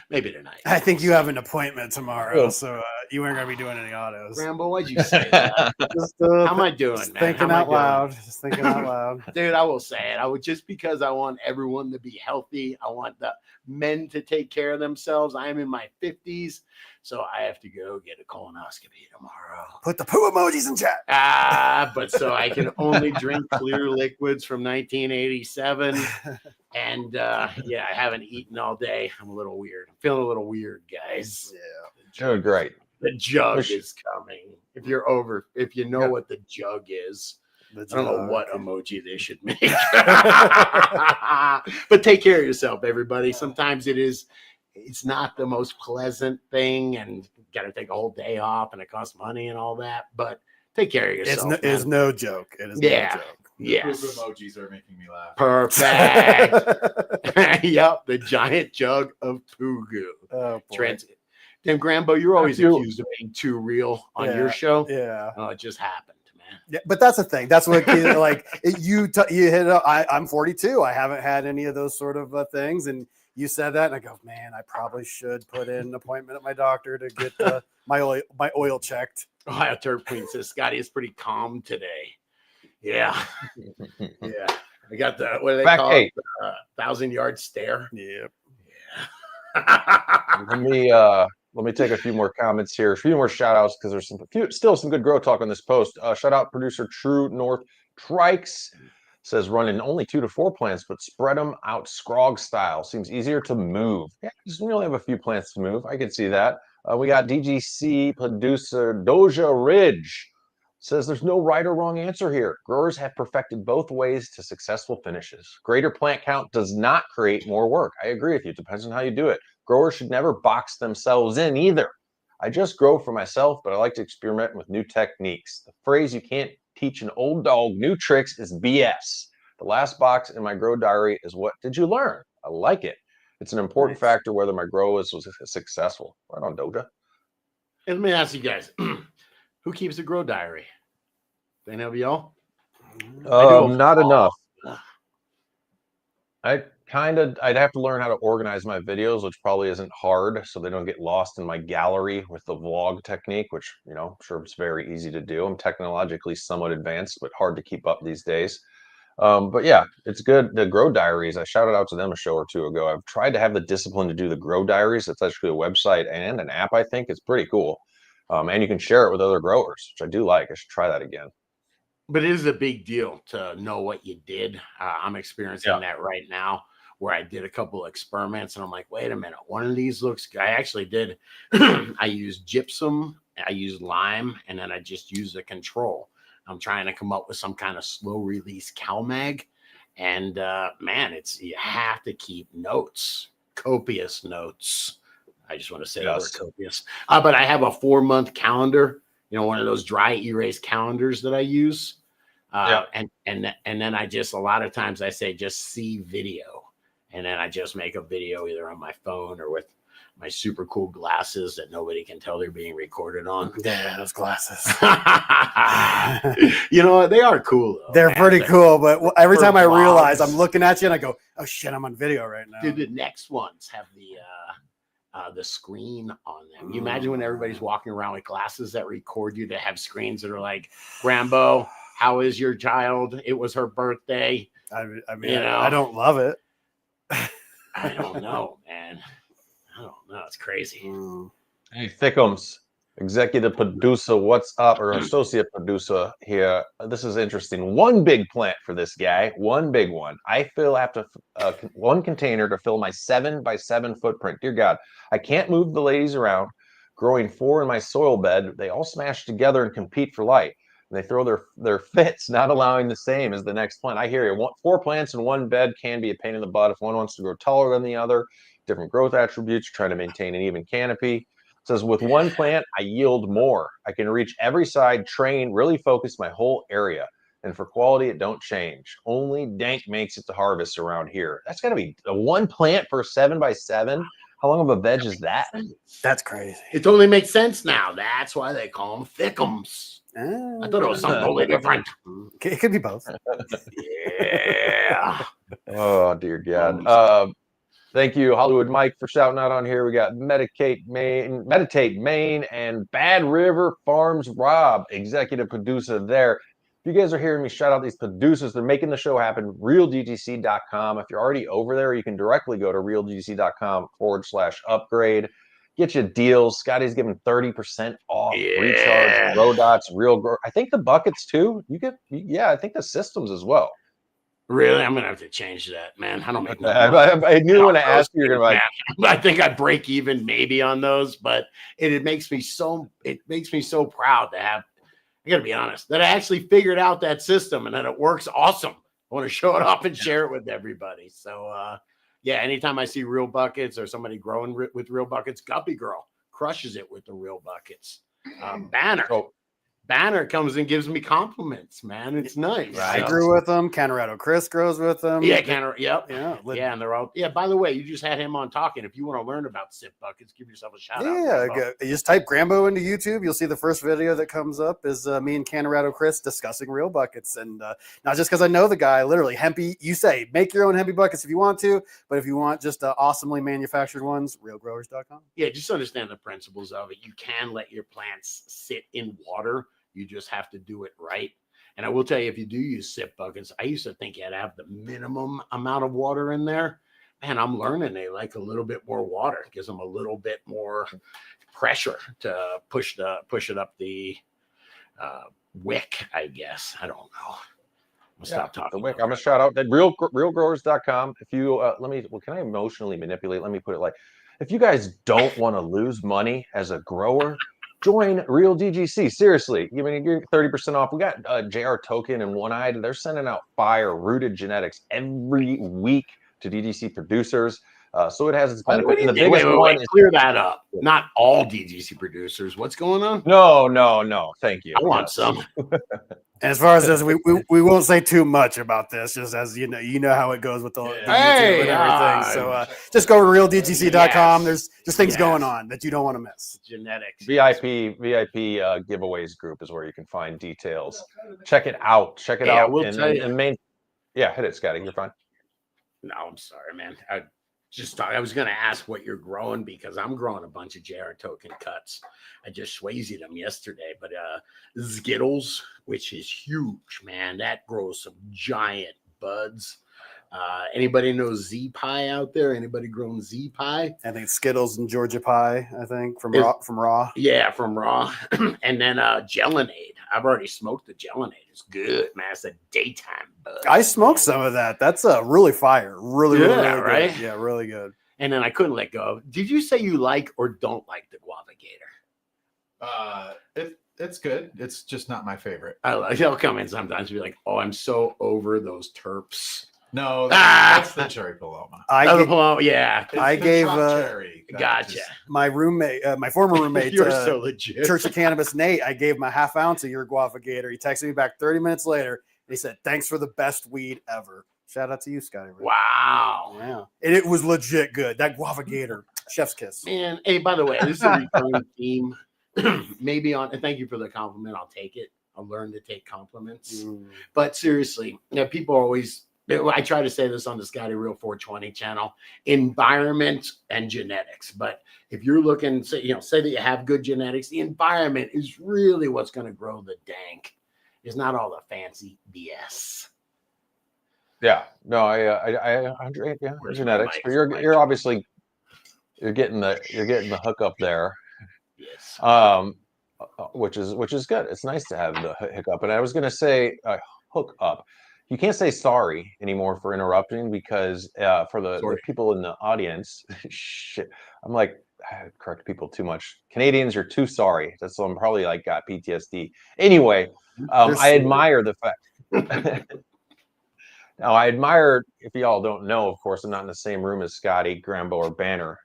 Maybe tonight. I think you have an appointment tomorrow, so you aren't going to be doing any autos. Rambo, why'd you say that? How am I doing, man? Thinking out loud. Just thinking out loud. Dude, I will say it. Just because I want everyone to be healthy. I want the men to take care of themselves. I am in my 50s, so I have to go get a colonoscopy tomorrow. Put the poo emojis in chat. But so I can only drink clear liquids from 1987. And I haven't eaten all day. I'm a little weird. I'm feeling a little weird, guys. Yeah. Oh, great. The jug is coming. If you know what the jug is, I don't know what emoji they should make. But take care of yourself, everybody. Sometimes it's not the most pleasant thing, and you got to take a whole day off, and it costs money and all that. But take care of yourself. It's no joke. It is no joke. Yes. The emojis are making me laugh. Perfect. Yep, the giant jug of poo goo. Oh, boy. Tim Grambo, you're always accused of being too real on your show. Yeah. Oh, it just happened, man. Yeah, but that's the thing. That's what you hit. I'm 42. I haven't had any of those sort of things, and you said that, and I go, man, I probably should put in an appointment at my doctor to get my oil checked. Ohio Turf Queen says Scotty is pretty calm today. Yeah. Yeah. I got the, what do they call it? 1,000-yard stare. Yep. Yeah. Let me take a few more comments here, a few more shout outs because there's still some good grow talk on this post. Shout out producer True North Trikes says running only 2 to 4 plants, but spread them out scrog style. Seems easier to move. Yeah, because we only have a few plants to move. I can see that. We got DGC producer Doja Ridge says there's no right or wrong answer here. Growers have perfected both ways to successful finishes. Greater plant count does not create more work. I agree with you. It depends on how you do it. Growers should never box themselves in either. I just grow for myself, but I like to experiment with new techniques. The phrase "you can't teach an old dog new tricks" is BS. The last box in my grow diary is "what did you learn?" I like it. It's an important factor whether my grow was successful. Right on, Doja. And let me ask you guys, who keeps a grow diary? Any of y'all? Not enough. I'd have to learn how to organize my videos, which probably isn't hard, so they don't get lost in my gallery with the vlog technique, which, I'm sure it's very easy to do. I'm technologically somewhat advanced, but hard to keep up these days. But yeah, it's good. The grow diaries, I shouted out to them a show or two ago. I've tried to have the discipline to do the grow diaries. It's actually a website and an app, I think. It's pretty cool. And you can share it with other growers, which I do like. I should try that again. But it is a big deal to know what you did. I'm experiencing that right now, where I did a couple of experiments and I'm like, wait a minute, one of these looks good. I actually did. I used gypsum, I used lime, and then I just used a control. I'm trying to come up with some kind of slow release CalMag. And man, you have to keep notes, copious notes. I just want to say the word copious. But I have a 4-month calendar. One of those dry erase calendars that I use. And then I just, a lot of times I say, just see video. And then I just make a video either on my phone or with my super cool glasses that nobody can tell they're being recorded on. Yeah, those glasses. They are cool, though. They're pretty cool, but every time I realize I'm looking at you and I go, oh shit, I'm on video right now. Dude, the next ones have the screen on them. You imagine when everybody's walking around with glasses that record you, that have screens that are like, Grambo, how is your child? It was her birthday. I mean, I don't love it. I don't know, man. I don't know. It's crazy. Hey, Thickums, executive producer, what's up? Or associate producer here. This is interesting. One big plant for this guy. One big one. I have to one container to fill my 7x7 footprint. Dear God, I can't move the ladies around. Growing 4 in my soil bed. They all smash together and compete for light. And they throw their fits, not allowing the same as the next plant. I hear you. 4 plants in one bed can be a pain in the butt if one wants to grow taller than the other. Different growth attributes, trying to maintain an even canopy. It says with one plant, I yield more. I can reach every side, train, really focus my whole area. And for quality, it don't change. Only dank makes it to harvest around here. That's got to be a one plant for 7x7. How long of a veg is that? That's crazy. It totally makes sense now. That's why they call them thickums. I thought it was something totally different. It could be both. Yeah. Oh, dear God. Thank you, Hollywood Mike, for shouting out on here. We got Meditate Maine, and Bad River Farms Rob, executive producer there. If you guys are hearing me shout out these producers, they're making the show happen. RealDGC.com. If you're already over there, you can directly go to RealDGC.com/upgrade. Get you deals. Scotty's giving 30% off. Recharge, Grow Dots, Real Grow. I think the buckets too. I think the systems as well. Really, I'm gonna have to change that, man. I don't make no I knew when I asked you, you're like, I think I break even maybe on those, but it makes me so proud to have. I gotta be honest that I actually figured out that system and that it works awesome. I want to show it off and share it with everybody. So anytime I see real buckets or somebody growing with real buckets, Guppy Girl crushes it with the real buckets. Banner comes and gives me compliments, man. It's nice. I grew with them. Colorado Chris grows with them. Yep. Yeah. And they're all. Yeah. By the way, you just had him on talking. If you want to learn about sip buckets, give yourself a shout out. Yeah. You just type Grambo into YouTube. You'll see the first video that comes up is me and Colorado Chris discussing real buckets, and not just because I know the guy. Literally, Hempy. You say make your own Hempy buckets if you want to, but if you want just awesomely manufactured ones, realgrowers.com. Yeah. Just understand the principles of it. You can let your plants sit in water. You just have to do it right. And I will tell you, if you do use sip buckets, I used to think you had to have the minimum amount of water in there. man, I'm learning they like a little bit more water. It gives them a little bit more pressure to push it up the wick, I guess. I don't know. I'll stop talking. The wick. I'm gonna shout out that realgrowers.com. If you can I emotionally manipulate? Let me put it like, if you guys don't want to lose money as a grower, join Real DGC. Seriously, you mean you're 30% off. We got JR Token and One Eyed. They're sending out fire rooted genetics every week to DGC producers. So it has its benefit. And the biggest one is clear that up. Not all DGC producers. What's going on? No. Thank you. I want some. And as far as this, we won't say too much about this, just as you know how it goes with the YouTube and everything. So just go to realdgc.com. There's things going on that you don't want to miss. Genetics. VIP giveaways group is where you can find details. Check it out. Check it out. We'll tell you. Hit it, Scotty. You're fine. No, I'm sorry, man. I was going to ask what you're growing because I'm growing a bunch of JR Token cuts. I just swayzed them yesterday, but Skittles, which is huge, man. That grows some giant buds. Anybody know Z Pie out there? Anybody growing Z Pie? I think Skittles and Georgia Pie, I think, from Raw. Yeah, from Raw. And then Gelinade. I've already smoked the Gelinade. It's good, man. It's a daytime bud. I smoked some of that. That's really fire. Really good. Right? Yeah, really good. And then I couldn't let go. Did you say you like or don't like the Guava Gator? It's good. It's just not my favorite. They'll come in sometimes and be like, "Oh, I'm so over those terps." No, that's the cherry Paloma. Yeah. I gave cherry. Gotcha. My roommate, my former roommate, You're so legit. Church of Cannabis Nate. I gave him a half ounce of your Guava Gator. He texted me back 30 minutes later. And he said, "Thanks for the best weed ever." Shout out to you, Scotty Real. Wow. Yeah. And it was legit good. That Guava Gator, chef's kiss. Man, hey, by the way, this is a recurring theme. Maybe and thank you for the compliment. I'll take it. I'll learn to take compliments. But seriously, people always, I try to say this on the Scotty Real 420 channel, environment and genetics. But if you're looking, say that you have good genetics, the environment is really what's going to grow the dank. It's not all the fancy BS. Yeah, no, I genetics. You're obviously getting the hookup there. Yes. Which is good. It's nice to have the hiccup. And I was gonna say hook up. You can't say sorry anymore for interrupting because for the people in the audience, shit. I'm like, I correct people too much. Canadians are too sorry. That's why I'm probably got PTSD. Anyway, I admire the fact. Now, I admire, if y'all don't know, of course, I'm not in the same room as Scotty, Grambo, or Banner.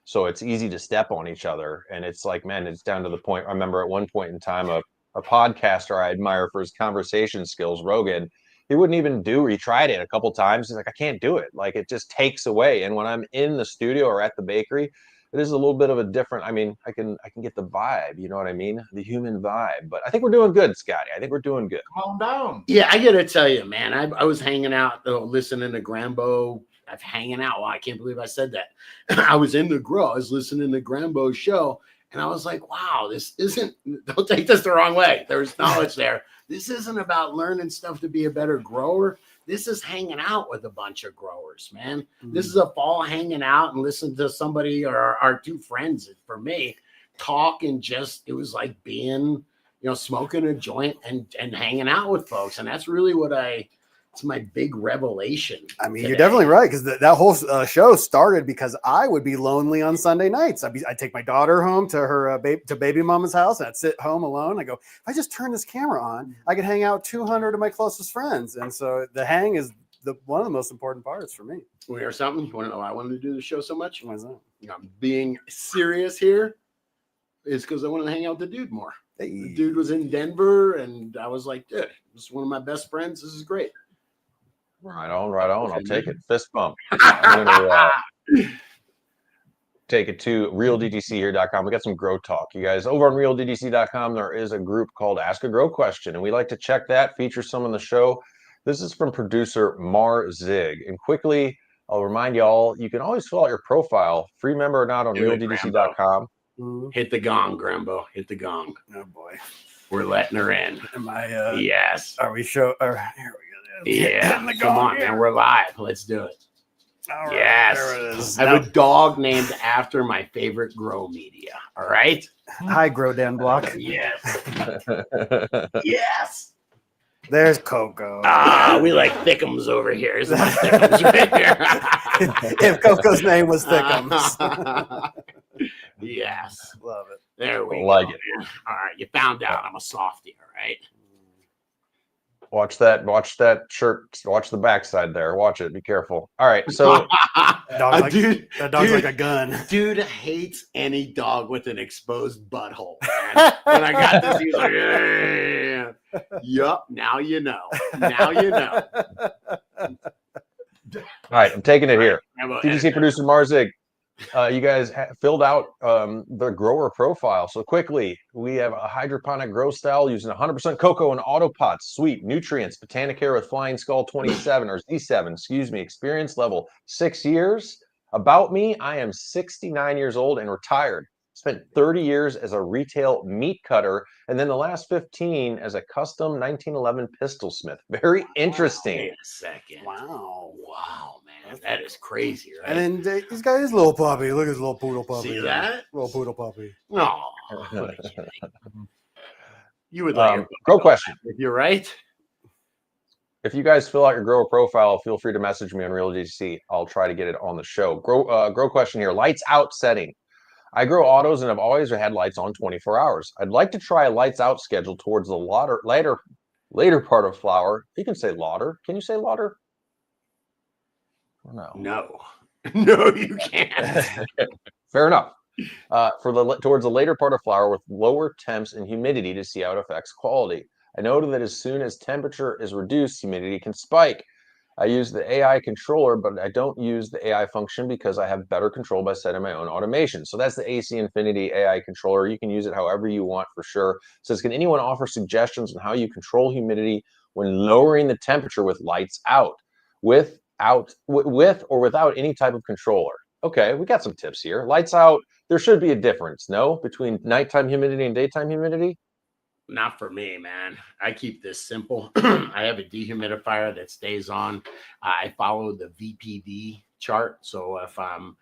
So it's easy to step on each other. And it's like, man, it's down to the point. I remember at one point in time, a podcaster I admire for his conversation skills, Rogan, he wouldn't even he tried it a couple times. He's like, I can't do it. Like, it just takes away. And when I'm in the studio or at the bakery, it is a little bit of a different, I mean, I can get the vibe, you know what I mean? The human vibe. But I think we're doing good, Scotty. I think we're doing good. Calm down. Yeah, I got to tell you, man, I was hanging out, listening to Grambo. I'm hanging out. Wow, I can't believe I said that. I was in the grow. I was listening to Grambo's show. And I was like, wow, this isn't, don't take this the wrong way. There's knowledge there. This isn't about learning stuff to be a better grower. This is hanging out with a bunch of growers, man. This is a fall hanging out and listen to somebody or our two friends, for me, talk and just, it was like being, smoking a joint and hanging out with folks. And that's really it's my big revelation. I mean, you're definitely right, because that whole show started because I would be lonely on Sunday nights. I'd take my daughter home to her to baby mama's house, and I'd sit home alone. I go, if I just turn this camera on, I could hang out with 200 of my closest friends. And so the hang is one of the most important parts for me. Well, here's something. You want to know why I wanted to do the show so much? Why is that? I'm being serious here. Is because I wanted to hang out with the dude more. Hey. The dude was in Denver, and I was like, dude, this is one of my best friends. This is great. Right on. I'll take it. Fist bump. I'm going to take it to realdgchere.com. We got some grow talk, you guys. Over on realdgc.com, there is a group called Ask a Grow Question, and we like to check that, feature some on the show. This is from producer Mar Zig. And quickly, I'll remind y'all, you can always fill out your profile, free member or not, on realdgc.com. Hit the gong, Grambo. Hit the gong. Oh, boy. We're letting her in. Am I? Yes. Are we show? Here we go. Yeah, come on, man. We're live. Let's do it. All right, Yes. there it is. I have a dog named after my favorite grow media. All right. Hi, Grow Dan Block. Yes. Yes. There's Coco. We like Thickums over here. This is my Thickums right here. If Coco's name was Thickums. Yes. Love it. There we Like go. it. Man. All right. You found out I'm a softie. All right. Watch that shirt. Watch the backside there. Watch it. Be careful. All right. So Dog's dude, that dog's dude, like a gun. Dude hates any dog with an exposed butthole. Man. When I got this, he was like, yeah. Yup. Now you know. Now you know. all right, I'm taking it here. TGC producer Marzig, you guys filled out the grower profile. So quickly, we have a hydroponic grow style using 100% cocoa and auto pots, sweet nutrients, Botanicare with Flying Skull 27 or Z7, excuse me, experience level 6 years. About me, I am 69 years old and retired. Spent 30 years as a retail meat cutter, and then the last 15 as a custom 1911 pistol smith. Very interesting. Wait a second. Wow. Wow, man. That is crazy, right? And then he's got his little puppy. Look at his little poodle puppy. See that? Little poodle puppy. No. You would let your grow question. if you're right. If you guys fill out your grower profile, feel free to message me on Real GC. I'll try to get it on the show. Grow question here. Lights out setting. I grow autos and I've always had lights on 24 hours. I'd like to try a lights out schedule towards the later part of flower. You can say lauder. Can you say lauder? No. No. No, you can't. Fair enough. Towards the later part of flower with lower temps and humidity to see how it affects quality. I noted that as soon as temperature is reduced, humidity can spike. I use the AI controller, but I don't use the AI function because I have better control by setting my own automation. So that's the AC Infinity AI controller. You can use it however you want for sure. It says, can anyone offer suggestions on how you control humidity when lowering the temperature with lights out, with or without any type of controller? Okay, we got some tips here. Lights out, there should be a difference, no, between nighttime humidity and daytime humidity? Not for me, man. I keep this simple. I have a dehumidifier that stays on. I follow the VPD chart. So if I'm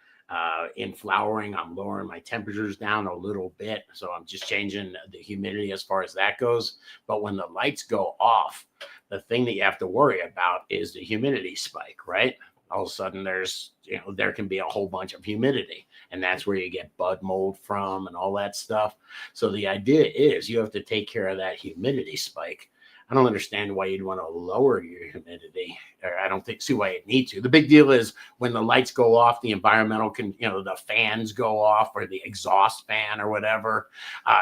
in flowering, I'm lowering my temperatures down a little bit. So I'm just changing the humidity as far as that goes. But when the lights go off, the thing that you have to worry about is the humidity spike, right? All of a sudden there can be a whole bunch of humidity, and that's where you get bud mold from and all that stuff. So the idea is you have to take care of that humidity spike. I don't understand why you'd want to lower your humidity, or I don't see why you'd need to. The big deal is when the lights go off, the environmental the fans go off, or the exhaust fan or whatever,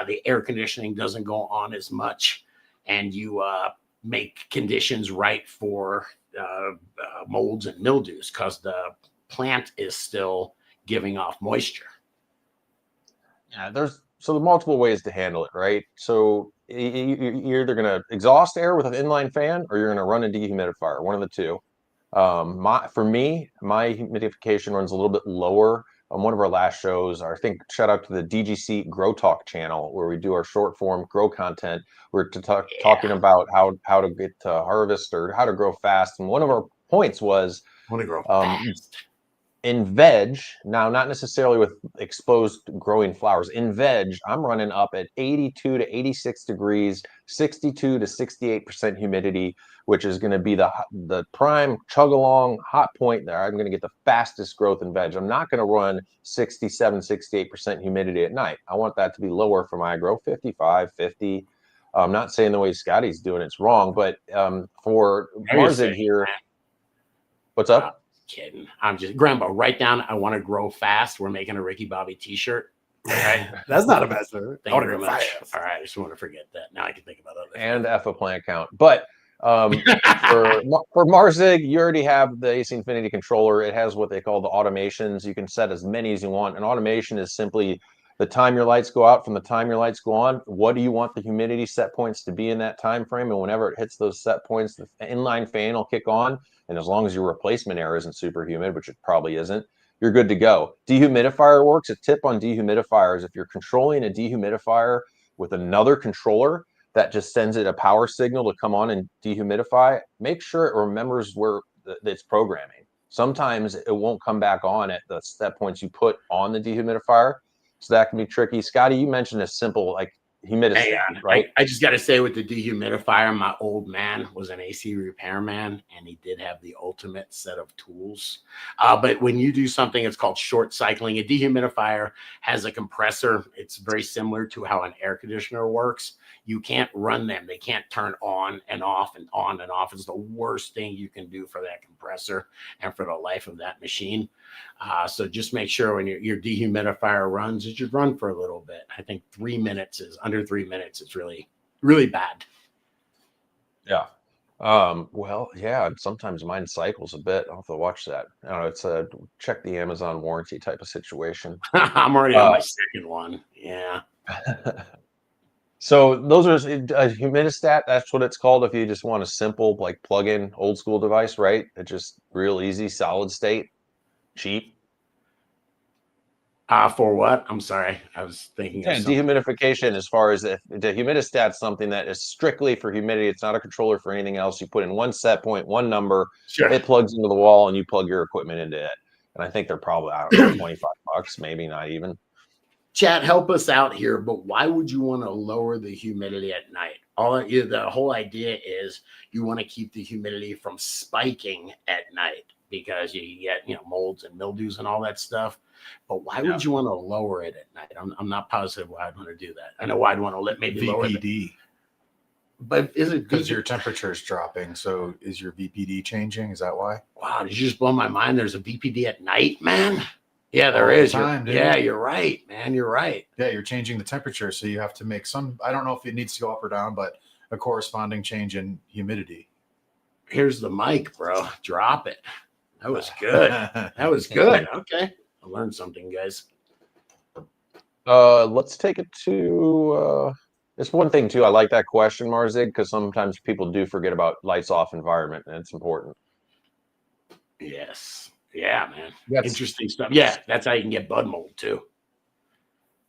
the air conditioning doesn't go on as much, and you make conditions right for molds and mildews because the plant is still giving off moisture. Yeah, there's multiple ways to handle it, right? So you're either going to exhaust air with an inline fan or you're going to run a dehumidifier, one of the two. For me, my humidification runs a little bit lower. On one of our last shows, I think shout out to the DGC Grow Talk channel where we do our short form grow content. We're talking about how to get to harvest or how to grow fast. And one of our points was Want to grow fast. In veg, now not necessarily with exposed growing flowers, in veg, I'm running up at 82 to 86 degrees, 62 to 68% humidity, which is going to be the prime chug along hot point there. I'm going to get the fastest growth in veg. I'm not going to run 67, 68% humidity at night. I want that to be lower for my grow, 55, 50. I'm not saying the way Scotty's doing it's wrong, but for Marzig here, what's up? Kidding. I'm just Grambo. Write down. I want to grow fast. We're making a Ricky Bobby T-shirt. Okay. That's not a bad story. Thank you very much. All right. I just want to forget that. Now I can think about other and F a plant count. But for Marzig, you already have the AC Infinity controller. It has what they call the automations. You can set as many as you want. An automation is simply the time your lights go out from the time your lights go on. What do you want the humidity set points to be in that time frame? And whenever it hits those set points, the inline fan will kick on. And as long as your replacement air isn't super humid, which it probably isn't, you're good to go. Dehumidifier works. A tip on dehumidifiers: if you're controlling a dehumidifier with another controller that just sends it a power signal to come on and dehumidify, make sure it remembers where it's programming. sometimes it won't come back on at the set points you put on the dehumidifier. So that can be tricky. Scotty, you mentioned a simple like humidistat, right? I just got to say with the dehumidifier, my old man was an AC repairman, and he did have the ultimate set of tools. But when you do something, it's called short cycling. A dehumidifier has a compressor. It's very similar to how an air conditioner works. You can't run them. They can't turn on and off and on and off. It's the worst thing you can do for that compressor and for the life of that machine. So just make sure when your dehumidifier runs, it should run for a little bit. I think 3 minutes is under 3 minutes. It's really, really bad. Yeah. Well, yeah, sometimes mine cycles a bit. I'll have to watch that. I don't know, it's a check the Amazon warranty type of situation. I'm already on my second one. Yeah. So those are a humidistat. That's what it's called. If you just want a simple, like plug-in old school device, right? It's just real easy, solid state, cheap. For what? I'm sorry. I was thinking of something. Dehumidification, as far as if the humidistat is something that is strictly for humidity. It's not a controller for anything else. You put in one set point, one number, Sure. it plugs into the wall, and you plug your equipment into it. And I think they're probably, I don't know, $25, maybe not even. Chat, help us out here, but why would you want to lower the humidity at night? The whole idea is you want to keep the humidity from spiking at night because you get molds and mildews and all that stuff. But why would you want to lower it at night? I'm not positive why I'd want to do that. I know why I'd want to maybe lower it. But is it because your temperature is dropping? So is your VPD changing? Is that why? Wow, did you just blow my mind? There's a VPD at night, man. Yeah, there is. You're right, man. You're right. Yeah, you're changing the temperature, so you have to make some. I don't know if it needs to go up or down, but a corresponding change in humidity. Here's the mic, bro. Drop it. That was good. That was good. Okay, I learned something, guys. Let's take it to. It's one thing too. I like that question, Marzig, because sometimes people do forget about lights off environment, and it's important. Yes. Yeah, man. That's interesting stuff. Yeah, that's how you can get bud mold too.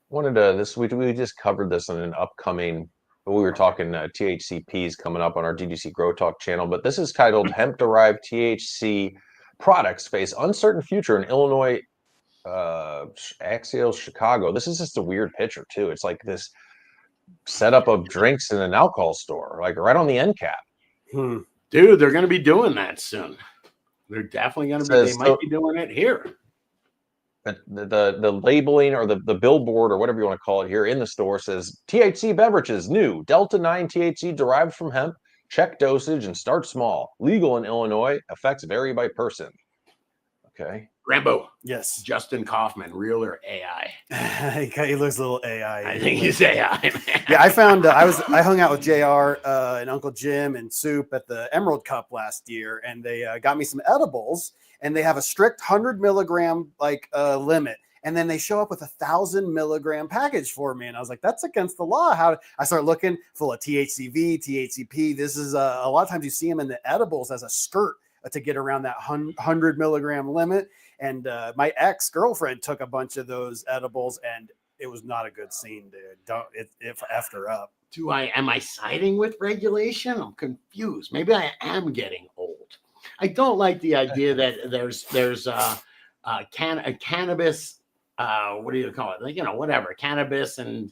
We just covered this in an upcoming. We were talking THCPs coming up on our DGC Grow Talk channel, but this is titled "Hemp-derived THC Products Face Uncertain Future in Illinois, Axial Chicago." This is just a weird picture too. It's like this setup of drinks in an alcohol store, like right on the end cap. Dude, they're going to be doing that soon. They're definitely going to be. They might be doing it here. The labeling or the billboard or whatever you want to call it here in the store says THC beverages, new Delta 9 THC derived from hemp. Check dosage and start small. Legal in Illinois. Effects vary by person. Okay. Grambo. Yes. Justin Kaufman, real or AI? He looks a little AI. I think he's AI. Man. Yeah, I found I hung out with JR and Uncle Jim and Soup at the Emerald Cup last year, and they got me some edibles, and they have a strict 100 milligram limit, and then they show up with 1,000 milligram package for me, and I was like, that's against the law. How I start looking full of THCV, THCP. This is a lot of times you see them in the edibles as a skirt to get around that 100 milligram limit. And my ex-girlfriend took a bunch of those edibles, and it was not a good scene, dude. If effed her up. Am I siding with regulation? I'm confused. Maybe I am getting old. I don't like the idea that there's cannabis. What do you call it? Whatever. Cannabis and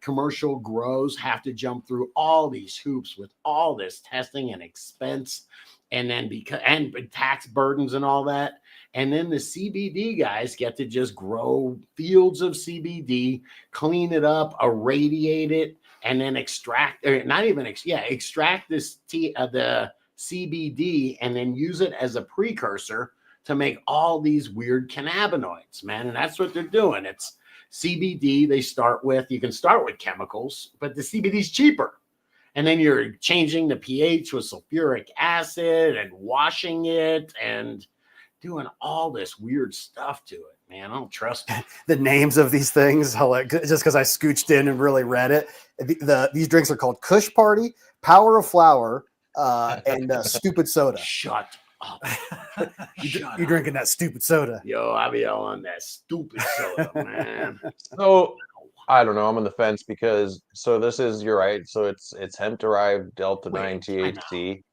commercial grows have to jump through all these hoops with all this testing and expense, and then and tax burdens and all that. And then the CBD guys get to just grow fields of CBD, clean it up, irradiate it, and then extract the CBD and then use it as a precursor to make all these weird cannabinoids, man. And that's what they're doing. It's CBD. You can start with chemicals, but the CBD is cheaper. And then you're changing the pH with sulfuric acid and washing it and doing all this weird stuff to it, man. I don't trust it. The names of these things, just because I scooched in and really read it. These drinks are called Kush Party, Power of Flower, and Stupid Soda. Shut up. You're drinking that stupid soda. Yo, I be on that stupid soda, man. So I don't know. I'm on the fence because you're right. So it's hemp derived Delta 9 THC.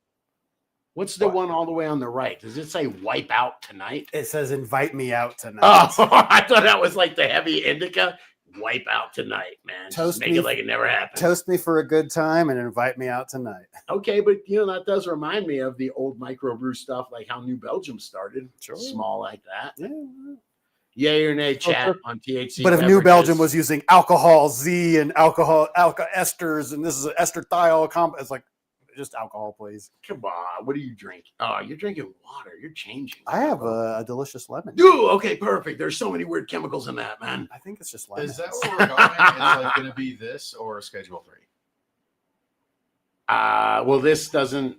What's the one all the way on the right? Does it say wipe out tonight? It says invite me out tonight. Oh, I thought that was like the heavy indica. Wipe out tonight, man. Just make it like it never happened. Toast me for a good time and invite me out tonight. Okay, but that does remind me of the old microbrew stuff, like how New Belgium started. Sure. Small like that. Yeah. Yay or nay, chat on THC. But if New Belgium was using alcohol Z and alcohol esters, and this is an ester thiol compound, it's like just alcohol, please. Come on, what do you drink? Oh, you're drinking water. You're changing. I have a delicious lemon. Ooh, okay, perfect. There's so many weird chemicals in that, man. I think it's just lemon. Is that where we're going? It's like going to be this or Schedule 3? Well, this doesn't.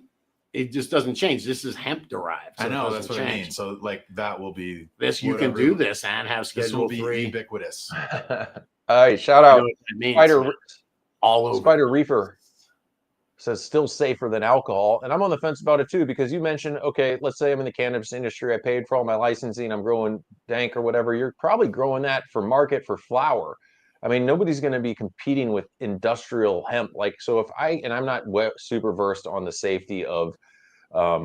It just doesn't change. This is hemp derived. So I know that's what I mean. So like that will be this. You can do this and have Schedule 3 ubiquitous. All right, shout out Spider all over. Spider Reefer says still safer than alcohol, and I'm on the fence about it too because you mentioned, okay, let's say I'm in the cannabis industry, I paid for all my licensing, I'm growing dank or whatever. You're probably growing that for market for flower. I mean, nobody's going to be competing with industrial hemp. Like, so if I'm not super versed on the safety of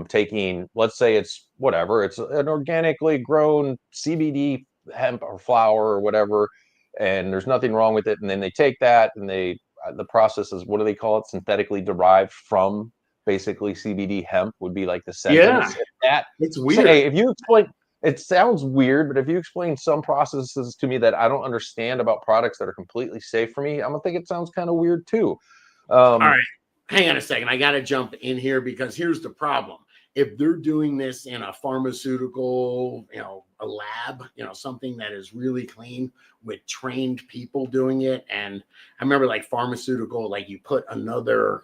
taking, let's say it's whatever, it's an organically grown CBD hemp or flower or whatever, and there's nothing wrong with it. And then they take that and the process is, what do they call it? Synthetically derived from basically CBD hemp would be like the sentence. Yeah, it's weird. Hey, if you explain, it sounds weird, but if you explain some processes to me that I don't understand about products that are completely safe for me, I'm gonna think it sounds kind of weird too. All right, hang on a second. I got to jump in here because here's the problem. If they're doing this in a pharmaceutical, a lab, something that is really clean with trained people doing it. And I remember like pharmaceutical, like you put another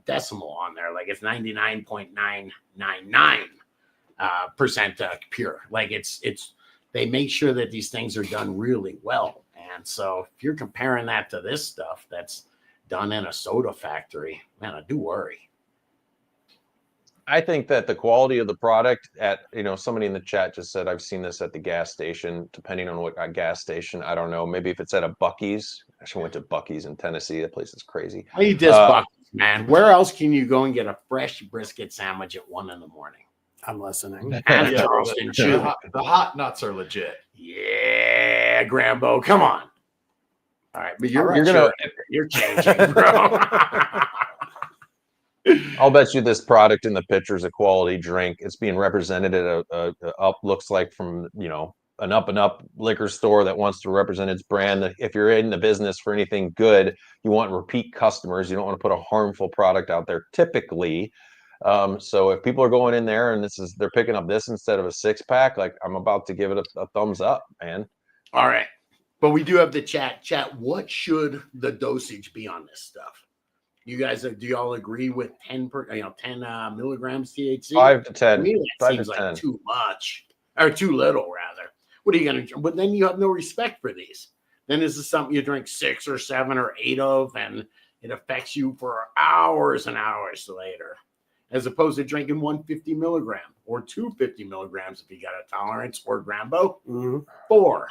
decimal on there, like it's 99.999% pure. Like it's they make sure that these things are done really well. And so if you're comparing that to this stuff that's done in a soda factory, man, I do worry. I think that the quality of the product somebody in the chat just said, I've seen this at the gas station, depending on what gas station. I don't know. Maybe if it's at a Buc-ee's. I actually went to Buc-ee's in Tennessee. That place is crazy. Hey, this Buc-ee's, man. Where else can you go and get a fresh brisket sandwich at 1 a.m? I'm listening. And Charleston Chew. The hot nuts are legit. Yeah, Grambo, come on. All right, but you're changing, bro. I'll bet you this product in the picture is a quality drink. It's being represented at looks like from an up and up liquor store that wants to represent its brand. If you're in the business for anything good, you want repeat customers. You don't want to put a harmful product out there typically. So if people are going in there and they're picking up this instead of a 6-pack, like I'm about to give it a thumbs up, man. All right, but we do have the chat. What should the dosage be on this stuff? You guys, do y'all agree with 10 milligrams THC? 5 to 10. To me, that 5 seems to like 10. too much, or too little, rather. What are you gonna? But then you have no respect for these. Then this is something you drink 6 or 7 or 8 of, and it affects you for hours and hours later, as opposed to drinking 150 milligram or 250 milligrams if you got a tolerance, or Grambo 4.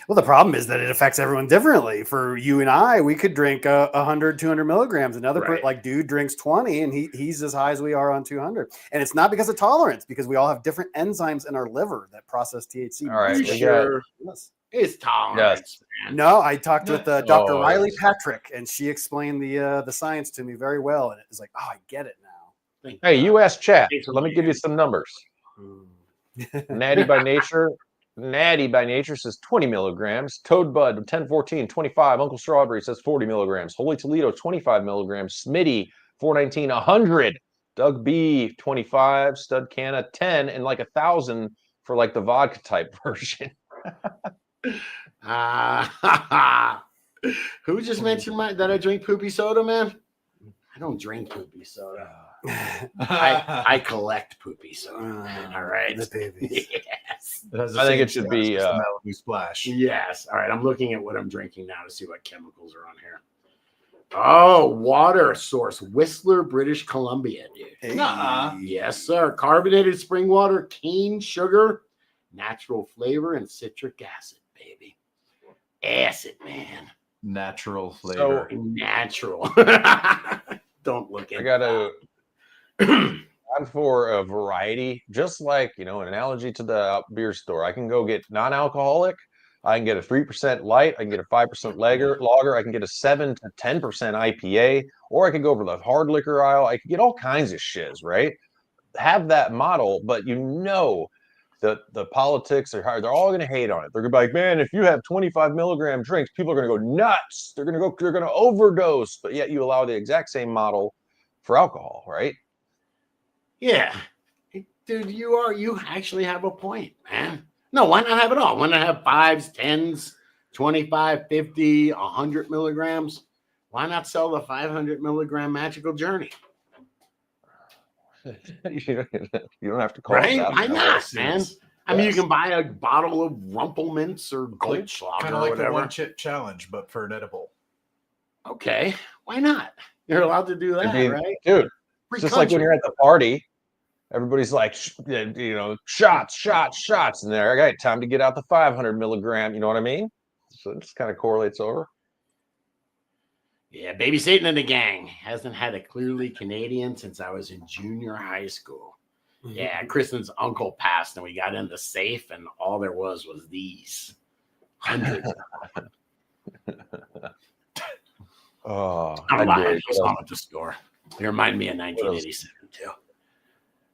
Well, the problem is that it affects everyone differently. For you and I, we could drink 100, 200 milligrams. Another dude drinks 20 and he's as high as we are on 200. And it's not because of tolerance, because we all have different enzymes in our liver that process THC. All right. Sure. Yes. It's tolerance. Yes. No, I talked with Dr. Riley Patrick, and she explained the science to me very well. And it was like, oh, I get it now. Hey, US chat. Let me give you some numbers. Natty by Nature says 20 milligrams. Toad Bud 1014 25. Uncle Strawberry says 40 milligrams. Holy Toledo 25 milligrams. Smitty 419 100. Doug B 25. Stud Canna 10, and like 1,000 for like the vodka type version. Who just mentioned that I drink poopy soda, man? I don't drink poopy soda. I collect poopy soda. All right. The baby. Yes. I think it should be Malibu Splash. Yes. All right. I'm looking at what I'm drinking now to see what chemicals are on here. Oh, water source, Whistler, British Columbia, dude. Yes, sir. Carbonated spring water, cane sugar, natural flavor, and citric acid, baby. Acid, man. Natural flavor. So natural. Don't look at I gone for a variety, just like, an analogy to the beer store. I can go get non-alcoholic. I can get a 3% light. I can get a 5% lager. I can get a 7 to 10% IPA, or I could go over the hard liquor aisle. I could get all kinds of shiz, right? Have that model, but the politics are hard. They're all going to hate on it. They're going to be like, man, if you have 25 milligram drinks, people are going to go nuts. They're going to overdose. But yet you allow the exact same model for alcohol, right? Yeah. Dude, you actually have a point, man. No, why not have it all? Why not have 5s, 10s, 25, 50, 100 milligrams? Why not sell the 500 milligram magical journey? You don't have to call Right? it that. Why not, man? I mean, you Yes. can buy a bottle of Rumpelmints or Goldschlager Kind or of like the whatever. one chip challenge, but for an edible. Okay, why not? You're allowed to do that, I mean, right? dude, Free it's just like when country. you're at the party, everybody's like, shots, and there, I got time to get out the 500 milligram. You know what I mean? So it just kind of correlates over. Yeah, baby Satan and the gang hasn't had a clearly Canadian since I was in junior high school. Yeah, Kristen's uncle passed, and we got in the safe, and all there was these hundreds. Oh, I'm I'd lying. do I it. saw at the store. They remind me of 1987 too.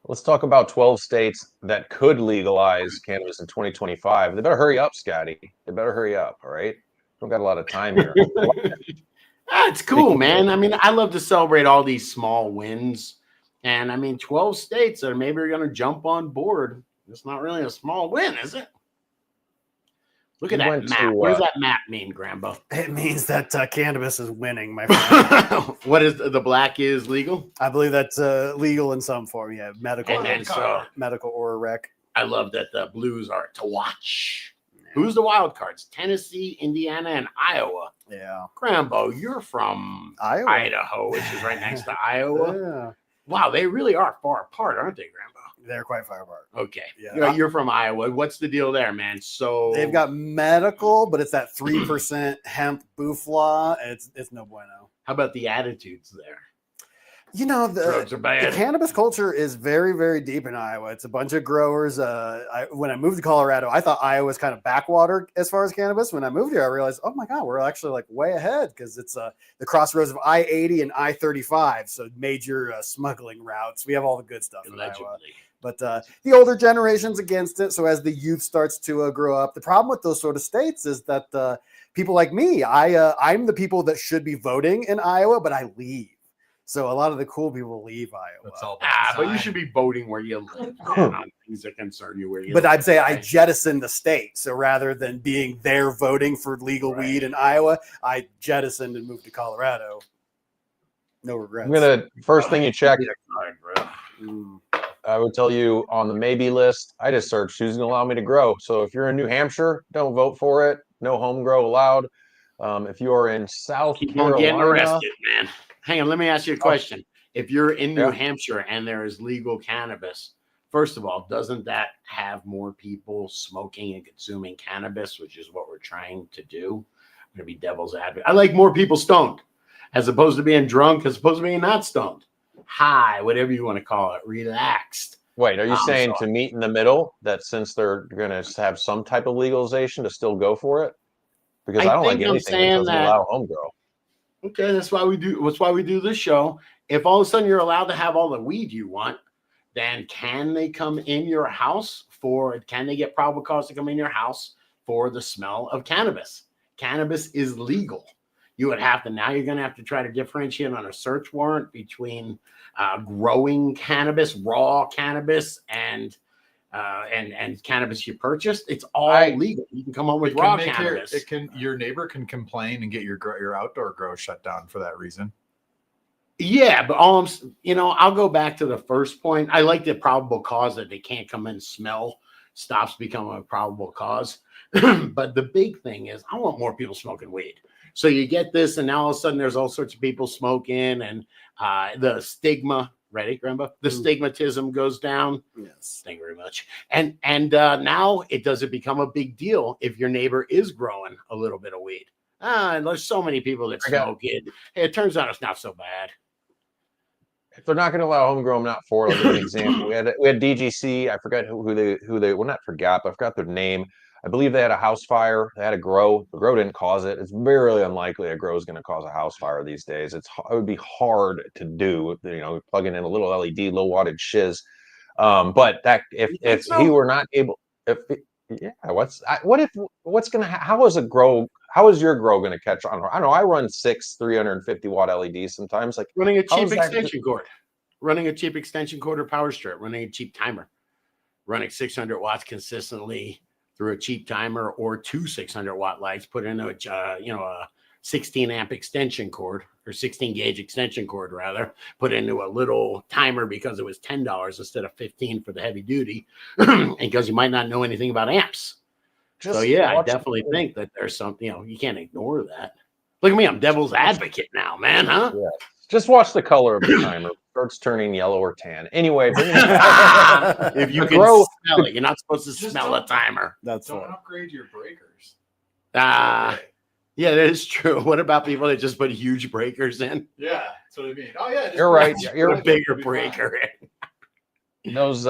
Let's talk about 12 states that could legalize cannabis in 2025. They better hurry up, Scotty. They better hurry up. All right. Don't got a lot of time here. It's cool, man. I mean, I love to celebrate all these small wins. And I mean, 12 states that maybe are going to jump on board. It's not really a small win, is it? Look at that map. What does that map mean, Grambo? It means that cannabis is winning, my friend. What is the black is legal? I believe that's legal in some form. Yeah, medical, And then so medical or a rec. I love that the Blues are to watch. Who's the wild cards? Tennessee, Indiana, and Iowa. Yeah. Grambo, you're from Idaho, which is right next to Iowa. Yeah. Wow, they really are far apart, aren't they, Grambo? They're quite far apart. Okay. Yeah. You're from Iowa. What's the deal there, man? So they've got medical, but it's that 3% hemp booflaw. It's no bueno. How about the attitudes there? You know, Drugs are the bad. cannabis culture is very, very deep in Iowa. It's a bunch of growers. When I moved to Colorado, I thought Iowa was kind of backwater as far as cannabis. When I moved here, I realized, oh my God, we're actually like way ahead because it's the crossroads of I-80 and I-35. So major smuggling routes. We have all the good stuff in Iowa. But the older generation's against it. So as the youth starts to grow up, the problem with those sort of states is that people like me, I'm the people that should be voting in Iowa, but I leave. So a lot of the cool people leave Iowa. That's all but you should be voting where you live. On things that concern you where you live. But I'd say I jettisoned the state. So rather than being there voting for legal weed in Iowa, I jettisoned and moved to Colorado. No regrets. First thing you check, I would tell you on the maybe list, I just searched who's going to allow me to grow. So if you're in New Hampshire, don't vote for it. No home grow allowed. If you are in South Carolina, getting arrested, man. Hang on, let me ask you a question. If you're in New Hampshire and there is legal cannabis, first of all, doesn't that have more people smoking and consuming cannabis, which is what we're trying to do? I'm going to be devil's advocate. I like more people stoned as opposed to being drunk, as opposed to being not stoned. High, whatever you want to call it, relaxed. Wait, are you saying to meet in the middle that since they're going to have some type of legalization to still go for it? Because I don't like anything that doesn't allow home grow. Okay, that's why we do this show. If all of a sudden you're allowed to have all the weed you want, then can they come in your house can they get probable cause to come in your house for the smell of cannabis? Cannabis is legal. You're going to have to try to differentiate on a search warrant between growing cannabis, raw cannabis, and cannabis you purchased. It's all legal. You can come home with raw cannabis. Your neighbor can complain and get your outdoor grow shut down for that reason. Yeah, but I'll go back to the first point. I like the probable cause that they can't come in and smell stops becoming a probable cause. But the big thing is I want more people smoking weed. So you get this, and now all of a sudden there's all sorts of people smoking, and the stigma. Ready, Grambo? The stigmatism goes down. Yes. Thank you very much. And now does it become a big deal if your neighbor is growing a little bit of weed? And there's so many people that smoke it. It turns out it's not so bad. if they're not going to allow homegrown, I'm not for it. I'll give you an example. We had DGC. I forgot who they well, not forgot, but I forgot their name. I believe they had a house fire. They had a grow. The grow didn't cause it. It's very unlikely a grow is going to cause a house fire these days. It would be hard to do. Plugging in a little LED, low wattage shiz. But that if he were not able, what's going to how is a grow? How is your grow going to catch on? I don't know. I run 6 350 watt LEDs sometimes. Like running a cheap extension cord, or power strip, running a cheap timer, running 600 watts consistently through a cheap timer or 2 600 watt lights. Put in a 16 amp extension cord or 16 gauge extension cord rather. Put into a little timer because it was $10 instead of 15 for the heavy duty, and because you might not know anything about amps. So yeah, I definitely think that there's something, you can't ignore that. Look at me, I'm devil's advocate now, man, huh? Yeah. Just watch the color of the timer. It starts turning yellow or tan. Anyway, if you can smell it, you're not supposed to smell a timer. Don't upgrade your breakers. Yeah, that is true. What about people that just put huge breakers in? Yeah, that's what I mean. Oh yeah, you're right. You're a bigger breaker in. Those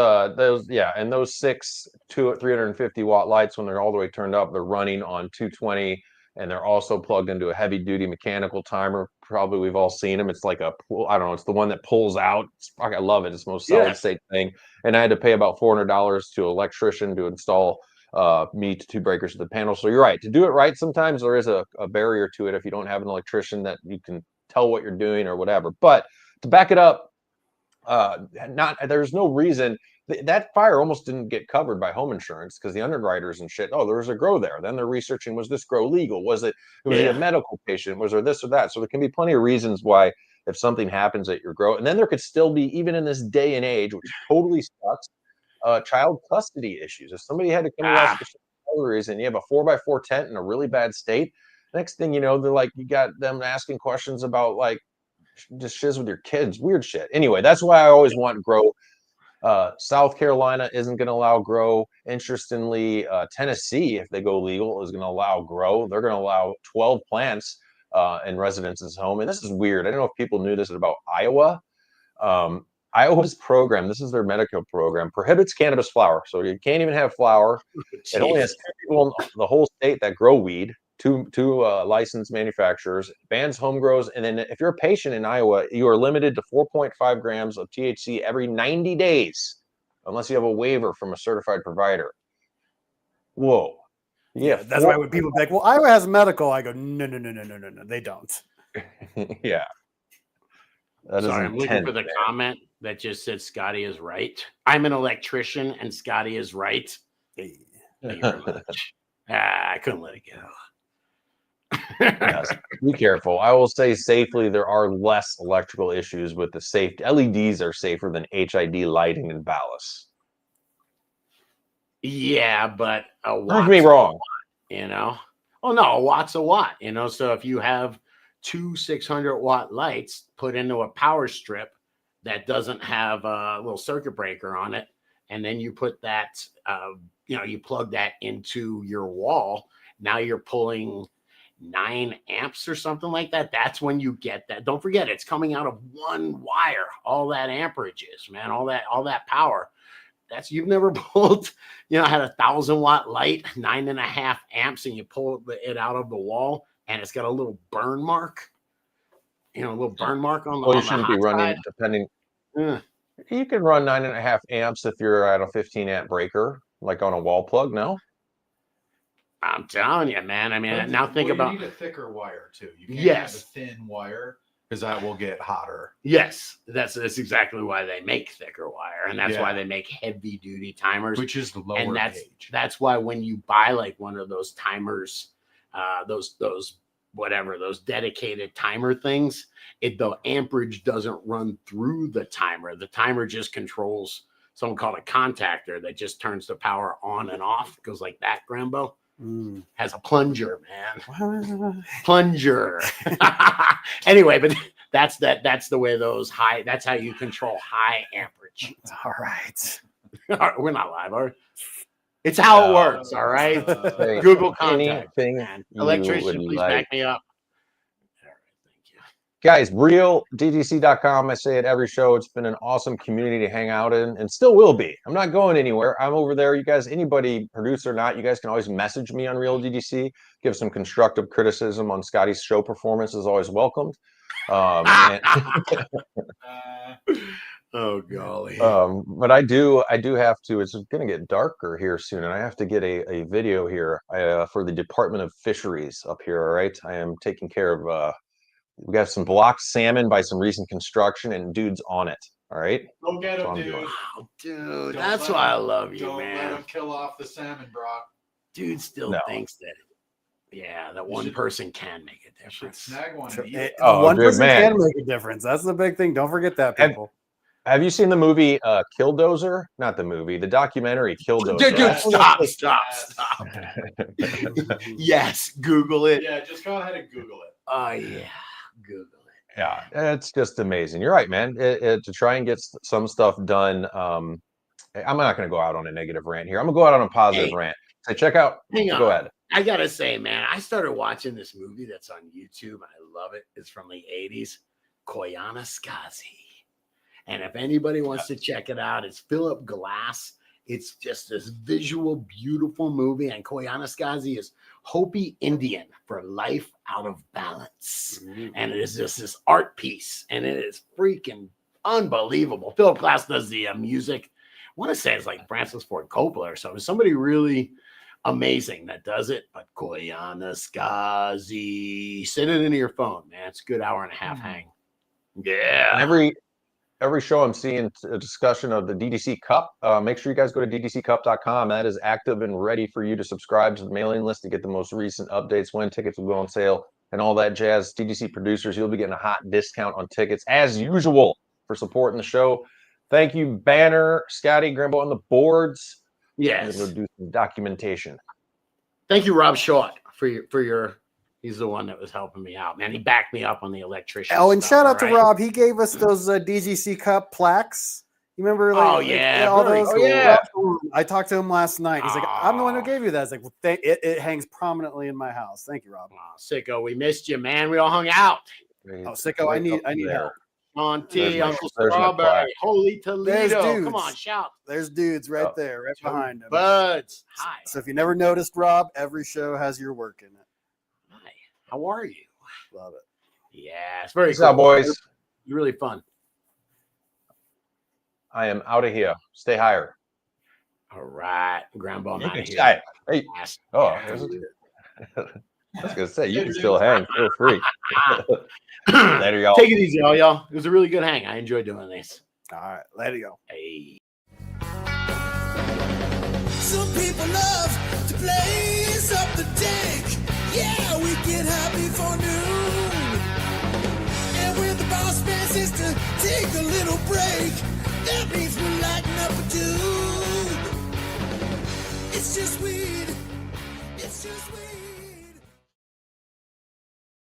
6 350 watt lights, when they're all the way turned up, they're running on 220, and they're also plugged into a heavy duty mechanical timer. Probably we've all seen them. It's like I don't know. It's the one that pulls out. I love it. It's the most solid state thing. And I had to pay about $400 to an electrician to install me to 2 breakers to the panel. So you're right. To do it right, sometimes there is a barrier to it if you don't have an electrician that you can tell what you're doing or whatever. But to back it up, there's no reason that fire almost didn't get covered by home insurance because the underwriters and shit, there was a grow there. Then they're researching, was this grow legal? Was it a medical patient? Was there this or that? So there can be plenty of reasons why if something happens at your grow, and then there could still be, even in this day and age, which totally sucks, child custody issues. If somebody had to come around for some reason, you have a 4x4 tent in a really bad state, next thing you know, they're like, you got them asking questions about like just shiz with your kids, weird shit. Anyway, that's why I always want grow. South Carolina isn't going to allow grow. Interestingly, Tennessee, if they go legal, is going to allow grow. They're going to allow 12 plants in residences home. And this is weird. I don't know if people knew this about Iowa. Iowa's program, this is their medical program, prohibits cannabis flower. So you can't even have flower. It only has 2 people in the whole state that grow weed. Two licensed manufacturers, bans home grows, and then if you're a patient in Iowa, you are limited to 4.5 grams of THC every 90 days, unless you have a waiver from a certified provider. Whoa. Yeah, that's why when people be like, well, Iowa has medical, I go, no, they don't. Yeah. Sorry, I'm looking for the comment that just said Scotty is right. I'm an electrician and Scotty is right. Hey. Thank you very much. I couldn't let it go. Yes, be careful. I will say safely, there are less electrical issues with the safety. LEDs are safer than HID lighting and ballast. Yeah, but prove me wrong. Oh no, a watt's a watt. So if you have 2 600 watt lights put into a power strip that doesn't have a little circuit breaker on it, and then you put that, you plug that into your wall. Now you're pulling 9 amps or something like that. That's when you get that. Don't forget, it's coming out of one wire. All that amperage is, man. All that power. That's, you've never pulled, had a 1,000 watt light, 9.5 amps, and you pull it out of the wall, and it's got a little burn mark. A little burn mark on the. Well, you shouldn't be running, depending. You can run 9.5 amps if you're at a 15 amp breaker, like on a wall plug. No. I'm telling you, man. I mean, now think about. You need a thicker wire too. You can't have a thin wire because that will get hotter. Yes, that's exactly why they make thicker wire, and that's why they make heavy duty timers, which is the lower and gauge. That's why when you buy like one of those timers, those dedicated timer things, the amperage doesn't run through the timer. The timer just controls something called a contactor that just turns the power on and off. It goes like that, Grambo. Has a plunger, man. Plunger. Anyway, but that's the way those high, that's how you control high amperage. All right. We're not live, are we? It's how it works, all right? Google contact. Man. Electrician, please back me up. All right, thank you. Guys, realdgc.com. I say it every show. It's been an awesome community to hang out in and still will be. I'm not going anywhere. I'm over there. You guys, anybody, producer or not, you guys can always message me on Real DGC. Give some constructive criticism on Scotty's show performance is always welcomed. Oh golly. But I do have to, it's going to get darker here soon, and I have to get a video here for the Department of Fisheries up here. All right, I am taking care of we got some blocked salmon by some recent construction, and dude's on it. All right, Go get him, dude. Wow, dude, that's why I love you, Don't man. let him kill off the salmon, Brock. Dude still thinks that, yeah, that one person can make a difference. Snag one and eat it. One dude, person man. can make a difference. That's the big thing. Don't forget that, people. Have you seen the movie Killdozer? Not the movie, the documentary Killdozer. Dude, stop. Yes, Google it. Yeah, just go ahead and Google it. Oh yeah, Google it. Yeah, it's just amazing. You're right, man. To try and get some stuff done. I'm not going to go out on a negative rant here. I'm going to go out on a positive rant. So check out. Hang on. Go ahead. I gotta say, man, I started watching this movie that's on YouTube. I love it. It's from the 80s, Koyaanisqatsi. And if anybody wants to check it out, it's Philip Glass. It's just this visual, beautiful movie. And Koyaanisqatsi is Hopi Indian for life out of balance. And it is just this art piece. And it is freaking unbelievable. Philip Glass does the music. I want to say it's like Francis Ford Coppola or something. Somebody really amazing that does it. But Koyaanisqatsi, send it into your phone, man. It's a good hour and a half hang. Yeah. Every show I'm seeing a discussion of the DDC Cup. Make sure you guys go to ddccup.com. That is active and ready for you to subscribe to the mailing list to get the most recent updates, when tickets will go on sale, and all that jazz. DDC producers, you'll be getting a hot discount on tickets as usual for supporting the show. Thank you, Banner, Scotty, Grambo on the boards. Yes. We'll do some documentation. Thank you, Rob Short, for your. He's the one that was helping me out, man. He backed me up on the electrician. Oh, and stuff, shout out to right? Rob. He gave us those DGC Cup plaques. You remember? Oh, yeah, all very those. cool. Yeah. I talked to him last night. He's like, "I'm the one who gave you that." I was like, "Well, it hangs prominently in my house." Thank you, Rob. Oh, Sicko, we missed you, man. We all hung out. Oh, Sicko, I need help. On T, There's my- Uncle there's my Strawberry, plaque. Holy Toledo. There's Come dudes. on, shout. There's dudes right there, right behind him. Buds. Hi. So if you never noticed, Rob, every show has your work in it. Hi. How are you? Love it. Yeah, it's very Peace cool. out, boys. It's really fun. I am out of here. Stay higher. All right. Grambo, You out can of stay. here. Hey. Oh, I was going to say, you can still hang. Feel free. Later, y'all. Take it easy, y'all. It was a really good hang. I enjoyed doing this. All right, let it go. Hey. Some people love to blaze up the deck. Yeah, we get high before noon. And when the boss man says to take a little break, that means we're lighting up a dude. It's just weed. It's just weed.